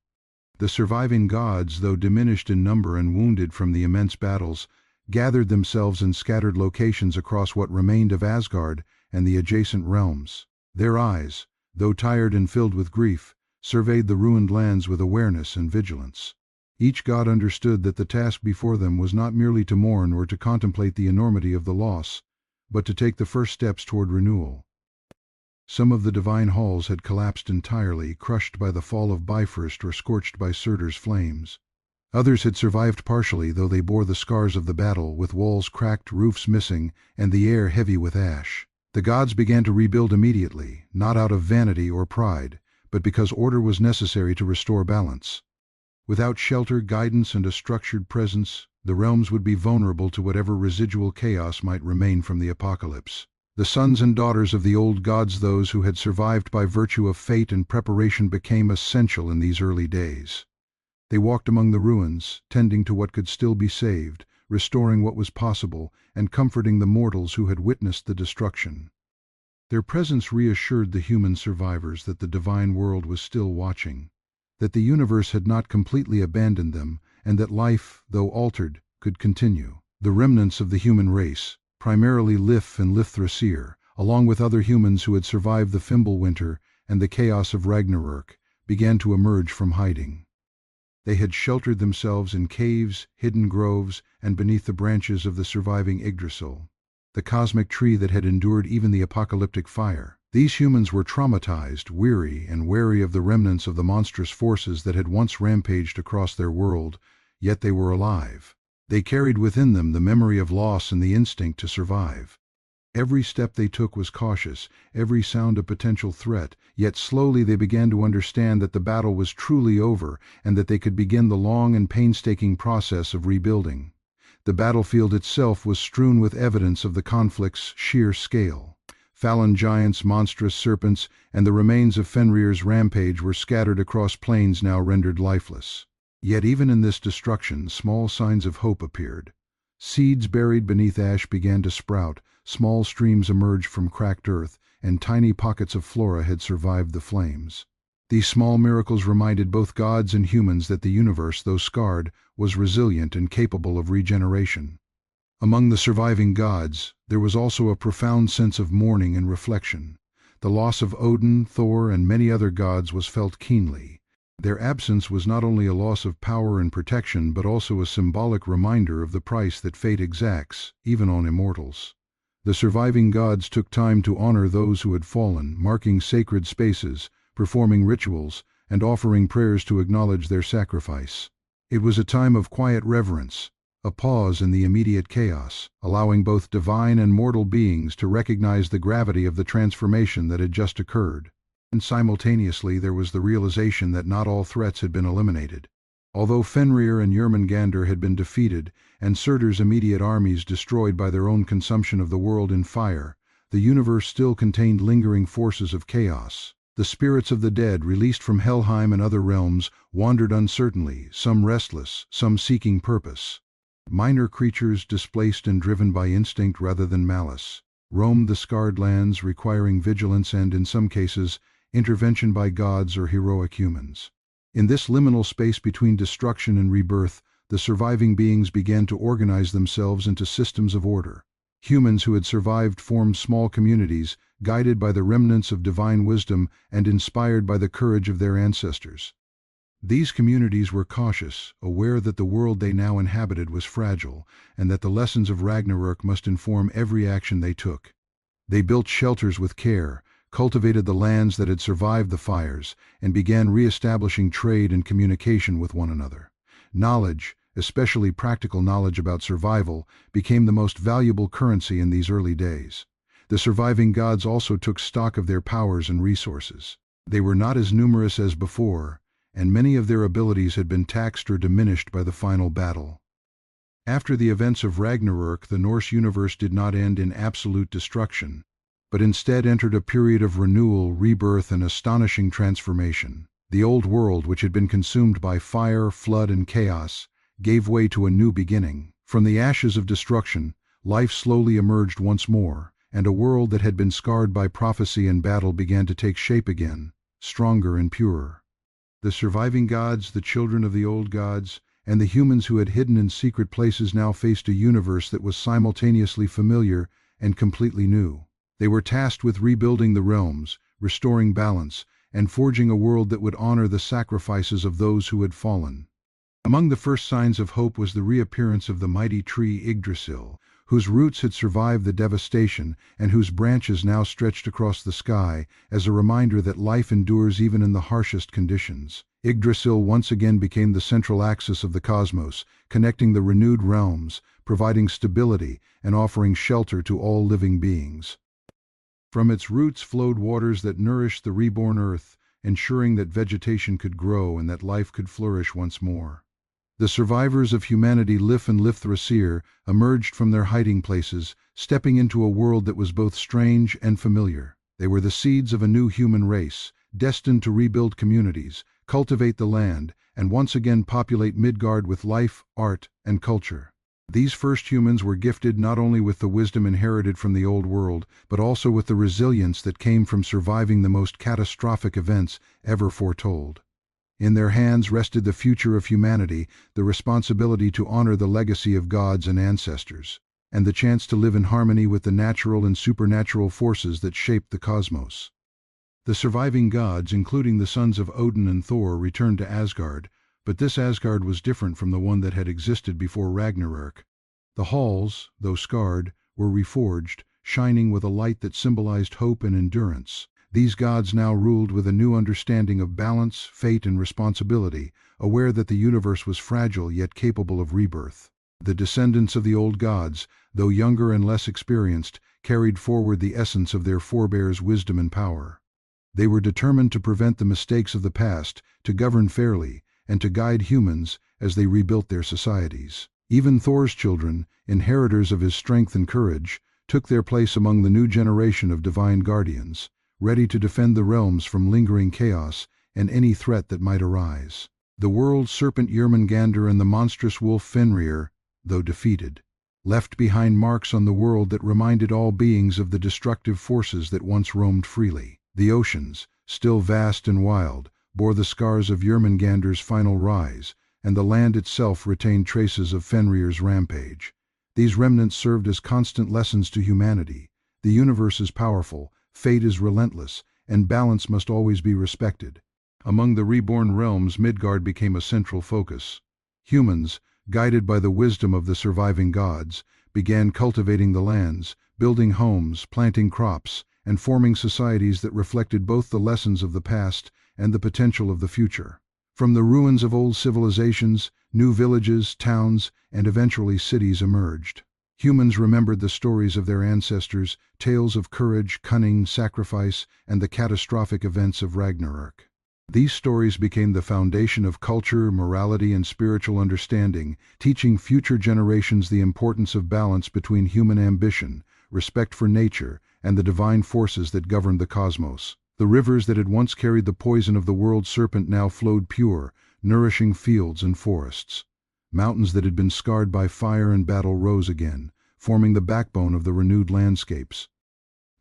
The surviving gods, though diminished in number and wounded from the immense battles, gathered themselves in scattered locations across what remained of Asgard and the adjacent realms. Their eyes, though tired and filled with grief, surveyed the ruined lands with awareness and vigilance. Each god understood that the task before them was not merely to mourn or to contemplate the enormity of the loss, but to take the first steps toward renewal. Some of the divine halls had collapsed entirely, crushed by the fall of Bifrost or scorched by Surtur's flames. Others had survived partially, though they bore the scars of the battle, with walls cracked, roofs missing, and the air heavy with ash. The gods began to rebuild immediately, not out of vanity or pride, but because order was necessary to restore balance. Without shelter, guidance, and a structured presence, the realms would be vulnerable to whatever residual chaos might remain from the apocalypse. The sons and daughters of the old gods, those who had survived by virtue of fate and preparation, became essential in these early days. They walked among the ruins, tending to what could still be saved, restoring what was possible, and comforting the mortals who had witnessed the destruction. Their presence reassured the human survivors that the divine world was still watching, that the universe had not completely abandoned them, and that life, though altered, could continue. The remnants of the human race, primarily Lif and Yggdrasil, along with other humans who had survived the Fimbulwinter and the chaos of Ragnarök, began to emerge from hiding. They had sheltered themselves in caves, hidden groves, and beneath the branches of the surviving Yggdrasil, the cosmic tree that had endured even the apocalyptic fire. These humans were traumatized, weary, and wary of the remnants of the monstrous forces that had once rampaged across their world, yet they were alive. They carried within them the memory of loss and the instinct to survive. Every step they took was cautious, every sound a potential threat, yet slowly they began to understand that the battle was truly over and that they could begin the long and painstaking process of rebuilding. The battlefield itself was strewn with evidence of the conflict's sheer scale. Fallen giants, monstrous serpents, and the remains of Fenrir's rampage were scattered across plains now rendered lifeless. Yet even in this destruction, small signs of hope appeared. Seeds buried beneath ash began to sprout, small streams emerged from cracked earth, and tiny pockets of flora had survived the flames. These small miracles reminded both gods and humans that the universe, though scarred, was resilient and capable of regeneration. Among the surviving gods, there was also a profound sense of mourning and reflection. The loss of Odin, Thor, and many other gods was felt keenly. Their absence was not only a loss of power and protection, but also a symbolic reminder of the price that fate exacts, even on immortals. The surviving gods took time to honor those who had fallen, marking sacred spaces, performing rituals, and offering prayers to acknowledge their sacrifice. It was a time of quiet reverence, a pause in the immediate chaos, allowing both divine and mortal beings to recognize the gravity of the transformation that had just occurred. And simultaneously there was the realization that not all threats had been eliminated. Although Fenrir and Jörmungandr had been defeated, and Surtur's immediate armies destroyed by their own consumption of the world in fire, the universe still contained lingering forces of chaos. The spirits of the dead, released from Helheim and other realms, wandered uncertainly, some restless, some seeking purpose. Minor creatures, displaced and driven by instinct rather than malice, roamed the scarred lands, requiring vigilance and, in some cases, intervention by gods or heroic humans. In this liminal space between destruction and rebirth, the surviving beings began to organize themselves into systems of order. Humans who had survived formed small communities, guided by the remnants of divine wisdom and inspired by the courage of their ancestors. These communities were cautious, aware that the world they now inhabited was fragile, and that the lessons of Ragnarök must inform every action they took. They built shelters with care, cultivated the lands that had survived the fires, and began re-establishing trade and communication with one another. Knowledge, especially practical knowledge about survival, became the most valuable currency in these early days. The surviving gods also took stock of their powers and resources. They were not as numerous as before, and many of their abilities had been taxed or diminished by the final battle. After the events of Ragnarök, the Norse universe did not end in absolute destruction, but instead entered a period of renewal, rebirth, and astonishing transformation. The old world, which had been consumed by fire, flood, and chaos, gave way to a new beginning. From the ashes of destruction, life slowly emerged once more, and a world that had been scarred by prophecy and battle began to take shape again, stronger and purer. The surviving gods, the children of the old gods, and the humans who had hidden in secret places now faced a universe that was simultaneously familiar and completely new. They were tasked with rebuilding the realms, restoring balance, and forging a world that would honor the sacrifices of those who had fallen. Among the first signs of hope was the reappearance of the mighty tree Yggdrasil, whose roots had survived the devastation and whose branches now stretched across the sky as a reminder that life endures even in the harshest conditions. Yggdrasil once again became the central axis of the cosmos, connecting the renewed realms, providing stability and offering shelter to all living beings. From its roots flowed waters that nourished the reborn earth, ensuring that vegetation could grow and that life could flourish once more. The survivors of humanity, Lif and Yggdrasil, emerged from their hiding places, stepping into a world that was both strange and familiar. They were the seeds of a new human race, destined to rebuild communities, cultivate the land, and once again populate Midgard with life, art, and culture. These first humans were gifted not only with the wisdom inherited from the old world, but also with the resilience that came from surviving the most catastrophic events ever foretold. In their hands rested the future of humanity, the responsibility to honor the legacy of gods and ancestors, and the chance to live in harmony with the natural and supernatural forces that shaped the cosmos. The surviving gods, including the sons of Odin and Thor, returned to Asgard, but this Asgard was different from the one that had existed before Ragnarök. The halls, though scarred, were reforged, shining with a light that symbolized hope and endurance. These gods now ruled with a new understanding of balance, fate, and responsibility, aware that the universe was fragile yet capable of rebirth. The descendants of the old gods, though younger and less experienced, carried forward the essence of their forebears' wisdom and power. They were determined to prevent the mistakes of the past, to govern fairly, and to guide humans as they rebuilt their societies. Even Thor's children, inheritors of his strength and courage, took their place among the new generation of divine guardians, ready to defend the realms from lingering chaos and any threat that might arise. The world serpent Jörmungandr and the monstrous wolf Fenrir, though defeated, left behind marks on the world that reminded all beings of the destructive forces that once roamed freely. The oceans, still vast and wild, bore the scars of Jörmungandr's final rise, and the land itself retained traces of Fenrir's rampage. These remnants served as constant lessons to humanity. The universe is powerful, fate is relentless, and balance must always be respected. Among the reborn realms, Midgard became a central focus. Humans, guided by the wisdom of the surviving gods, began cultivating the lands, building homes, planting crops, and forming societies that reflected both the lessons of the past and the potential of the future. From the ruins of old civilizations, new villages, towns, and eventually cities emerged. Humans remembered the stories of their ancestors, tales of courage, cunning, sacrifice, and the catastrophic events of Ragnarök. These stories became the foundation of culture, morality, and spiritual understanding, teaching future generations the importance of balance between human ambition, respect for nature, and the divine forces that governed the cosmos. The rivers that had once carried the poison of the world serpent now flowed pure, nourishing fields and forests. Mountains that had been scarred by fire and battle rose again, forming the backbone of the renewed landscapes.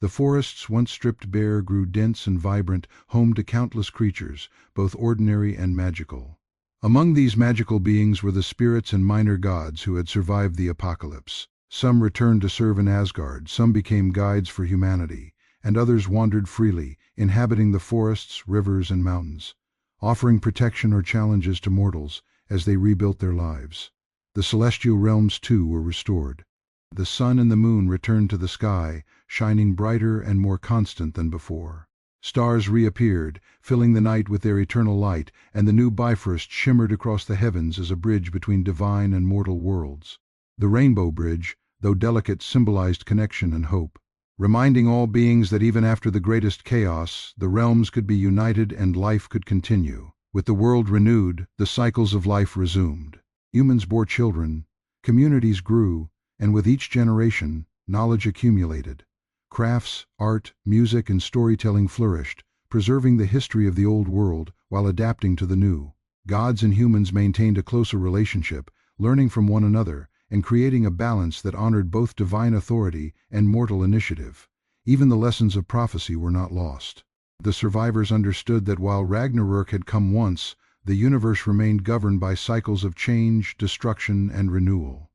The forests, once stripped bare, grew dense and vibrant, home to countless creatures, both ordinary and magical. Among these magical beings were the spirits and minor gods who had survived the apocalypse. Some returned to serve in Asgard, some became guides for humanity, and others wandered freely, inhabiting the forests, rivers, and mountains, offering protection or challenges to mortals as they rebuilt their lives. The celestial realms, too, were restored. The sun and the moon returned to the sky, shining brighter and more constant than before. Stars reappeared, filling the night with their eternal light, and the new Bifrost shimmered across the heavens as a bridge between divine and mortal worlds. The rainbow bridge, though delicate, symbolized connection and hope, reminding all beings that even after the greatest chaos, the realms could be united and life could continue. With the world renewed, the cycles of life resumed. Humans bore children, communities grew, and with each generation, knowledge accumulated. Crafts, art, music, and storytelling flourished, preserving the history of the old world while adapting to the new. Gods and humans maintained a closer relationship, learning from one another, and creating a balance that honored both divine authority and mortal initiative. Even the lessons of prophecy were not lost. The survivors understood that while Ragnarök had come once, the universe remained governed by cycles of change, destruction, and renewal.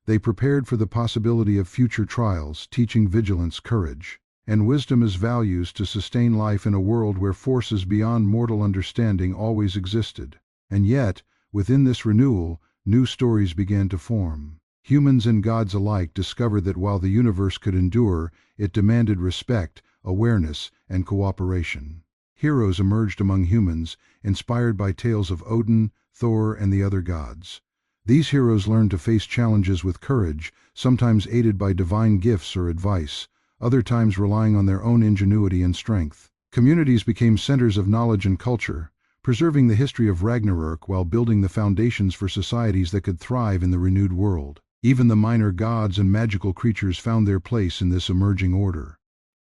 They prepared for the possibility of future trials, teaching vigilance, courage, and wisdom as values to sustain life in a world where forces beyond mortal understanding always existed. And yet, within this renewal, new stories began to form. Humans and gods alike discovered that while the universe could endure, it demanded respect, awareness, and cooperation. Heroes emerged among humans, inspired by tales of Odin, Thor, and the other gods. These heroes learned to face challenges with courage, sometimes aided by divine gifts or advice, other times relying on their own ingenuity and strength. Communities became centers of knowledge and culture, preserving the history of Ragnarök while building the foundations for societies that could thrive in the renewed world. Even the minor gods and magical creatures found their place in this emerging order.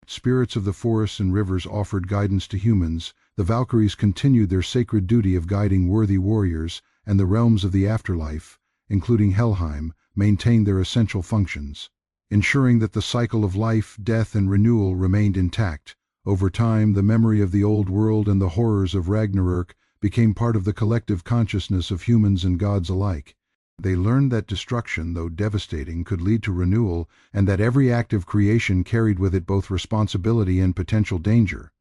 Spirits of the forests and rivers offered guidance to humans, the Valkyries continued their sacred duty of guiding worthy warriors, and the realms of the afterlife, including Helheim, maintained their essential functions, ensuring that the cycle of life, death, and renewal remained intact. Over time, the memory of the old world and the horrors of Ragnarök became part of the collective consciousness of humans and gods alike. They learned that destruction, though devastating, could lead to renewal, and that every act of creation carried with it both responsibility and potential danger.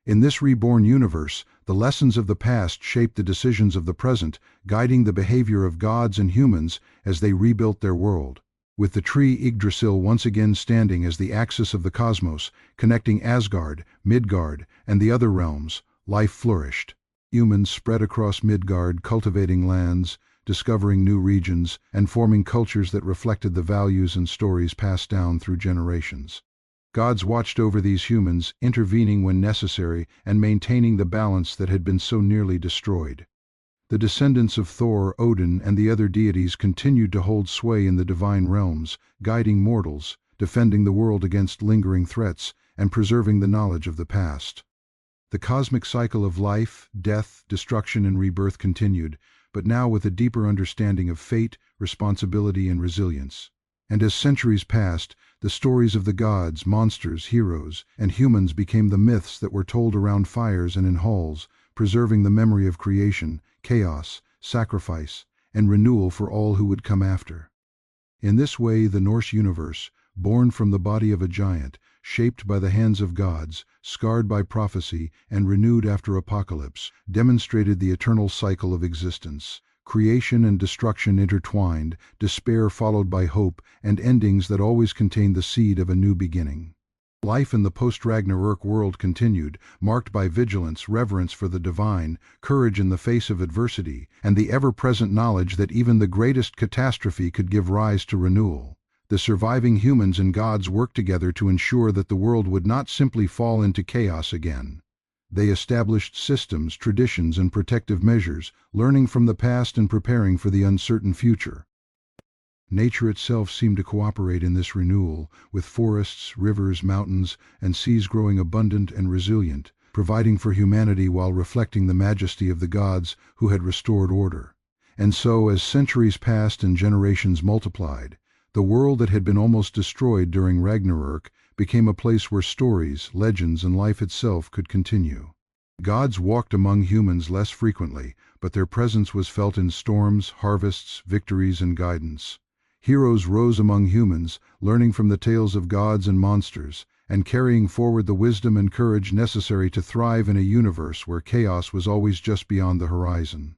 In this reborn universe, the lessons of the past shaped the decisions of the present, guiding the behavior of gods and humans as they rebuilt their world. With the tree Yggdrasil once again standing as the axis of the cosmos, connecting Asgard, Midgard, and the other realms, life flourished. Humans spread across Midgard, cultivating lands, discovering new regions, and forming cultures that reflected the values and stories passed down through generations. Gods watched over these humans, intervening when necessary and maintaining the balance that had been so nearly destroyed. The descendants of Thor, Odin, and the other deities continued to hold sway in the divine realms, guiding mortals, defending the world against lingering threats, and preserving the knowledge of the past. The cosmic cycle of life, death, destruction, and rebirth continued, but now with a deeper understanding of fate, responsibility, and resilience. And as centuries passed, the stories of the gods, monsters, heroes, and humans became the myths that were told around fires and in halls, preserving the memory of creation, chaos, sacrifice, and renewal for all who would come after. In this way, the Norse universe, born from the body of a giant, shaped by the hands of gods, scarred by prophecy, and renewed after apocalypse, demonstrated the eternal cycle of existence. Creation and destruction intertwined, despair followed by hope, and endings that always contained the seed of a new beginning. Life in the post-Ragnarök world continued, marked by vigilance, reverence for the divine, courage in the face of adversity, and the ever-present knowledge that even the greatest catastrophe could give rise to renewal. The surviving humans and gods worked together to ensure that the world would not simply fall into chaos again. They established systems, traditions, and protective measures, learning from the past and preparing for the uncertain future. Nature itself seemed to cooperate in this renewal, with forests, rivers, mountains, and seas growing abundant and resilient, providing for humanity while reflecting the majesty of the gods who had restored order. And so, as centuries passed and generations multiplied, the world that had been almost destroyed during Ragnarök became a place where stories, legends, and life itself could continue. Gods walked among humans less frequently, but their presence was felt in storms, harvests, victories, and guidance. Heroes rose among humans, learning from the tales of gods and monsters, and carrying forward the wisdom and courage necessary to thrive in a universe where chaos was always just beyond the horizon.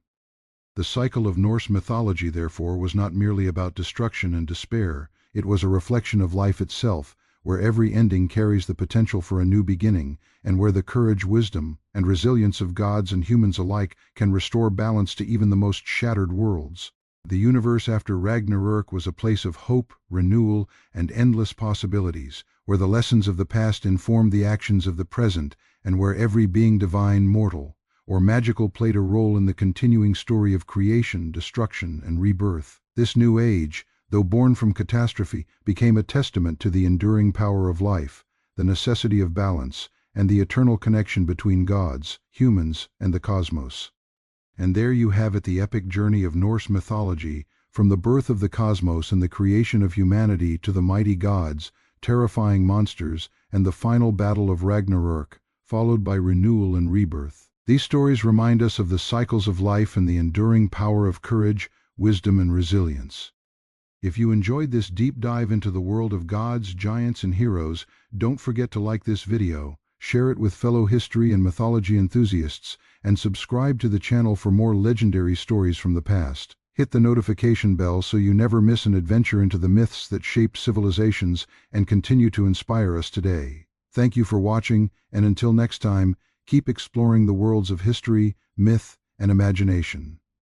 The cycle of Norse mythology, therefore, was not merely about destruction and despair. It was a reflection of life itself, where every ending carries the potential for a new beginning, and where the courage, wisdom, and resilience of gods and humans alike can restore balance to even the most shattered worlds. The universe after Ragnarök was a place of hope, renewal, and endless possibilities, where the lessons of the past informed the actions of the present, and where every being divine, mortal, or magical played a role in the continuing story of creation, destruction, and rebirth. This new age, though born from catastrophe, became a testament to the enduring power of life, the necessity of balance, and the eternal connection between gods, humans, and the cosmos. And there you have it, the epic journey of Norse mythology, from the birth of the cosmos and the creation of humanity to the mighty gods, terrifying monsters, and the final battle of Ragnarök, followed by renewal and rebirth. These stories remind us of the cycles of life and the enduring power of courage, wisdom, and resilience. If you enjoyed this deep dive into the world of gods, giants, and heroes, don't forget to like this video, share it with fellow history and mythology enthusiasts, and subscribe to the channel for more legendary stories from the past. Hit the notification bell so you never miss an adventure into the myths that shaped civilizations and continue to inspire us today. Thank you for watching, and until next time, keep exploring the worlds of history, myth, and imagination.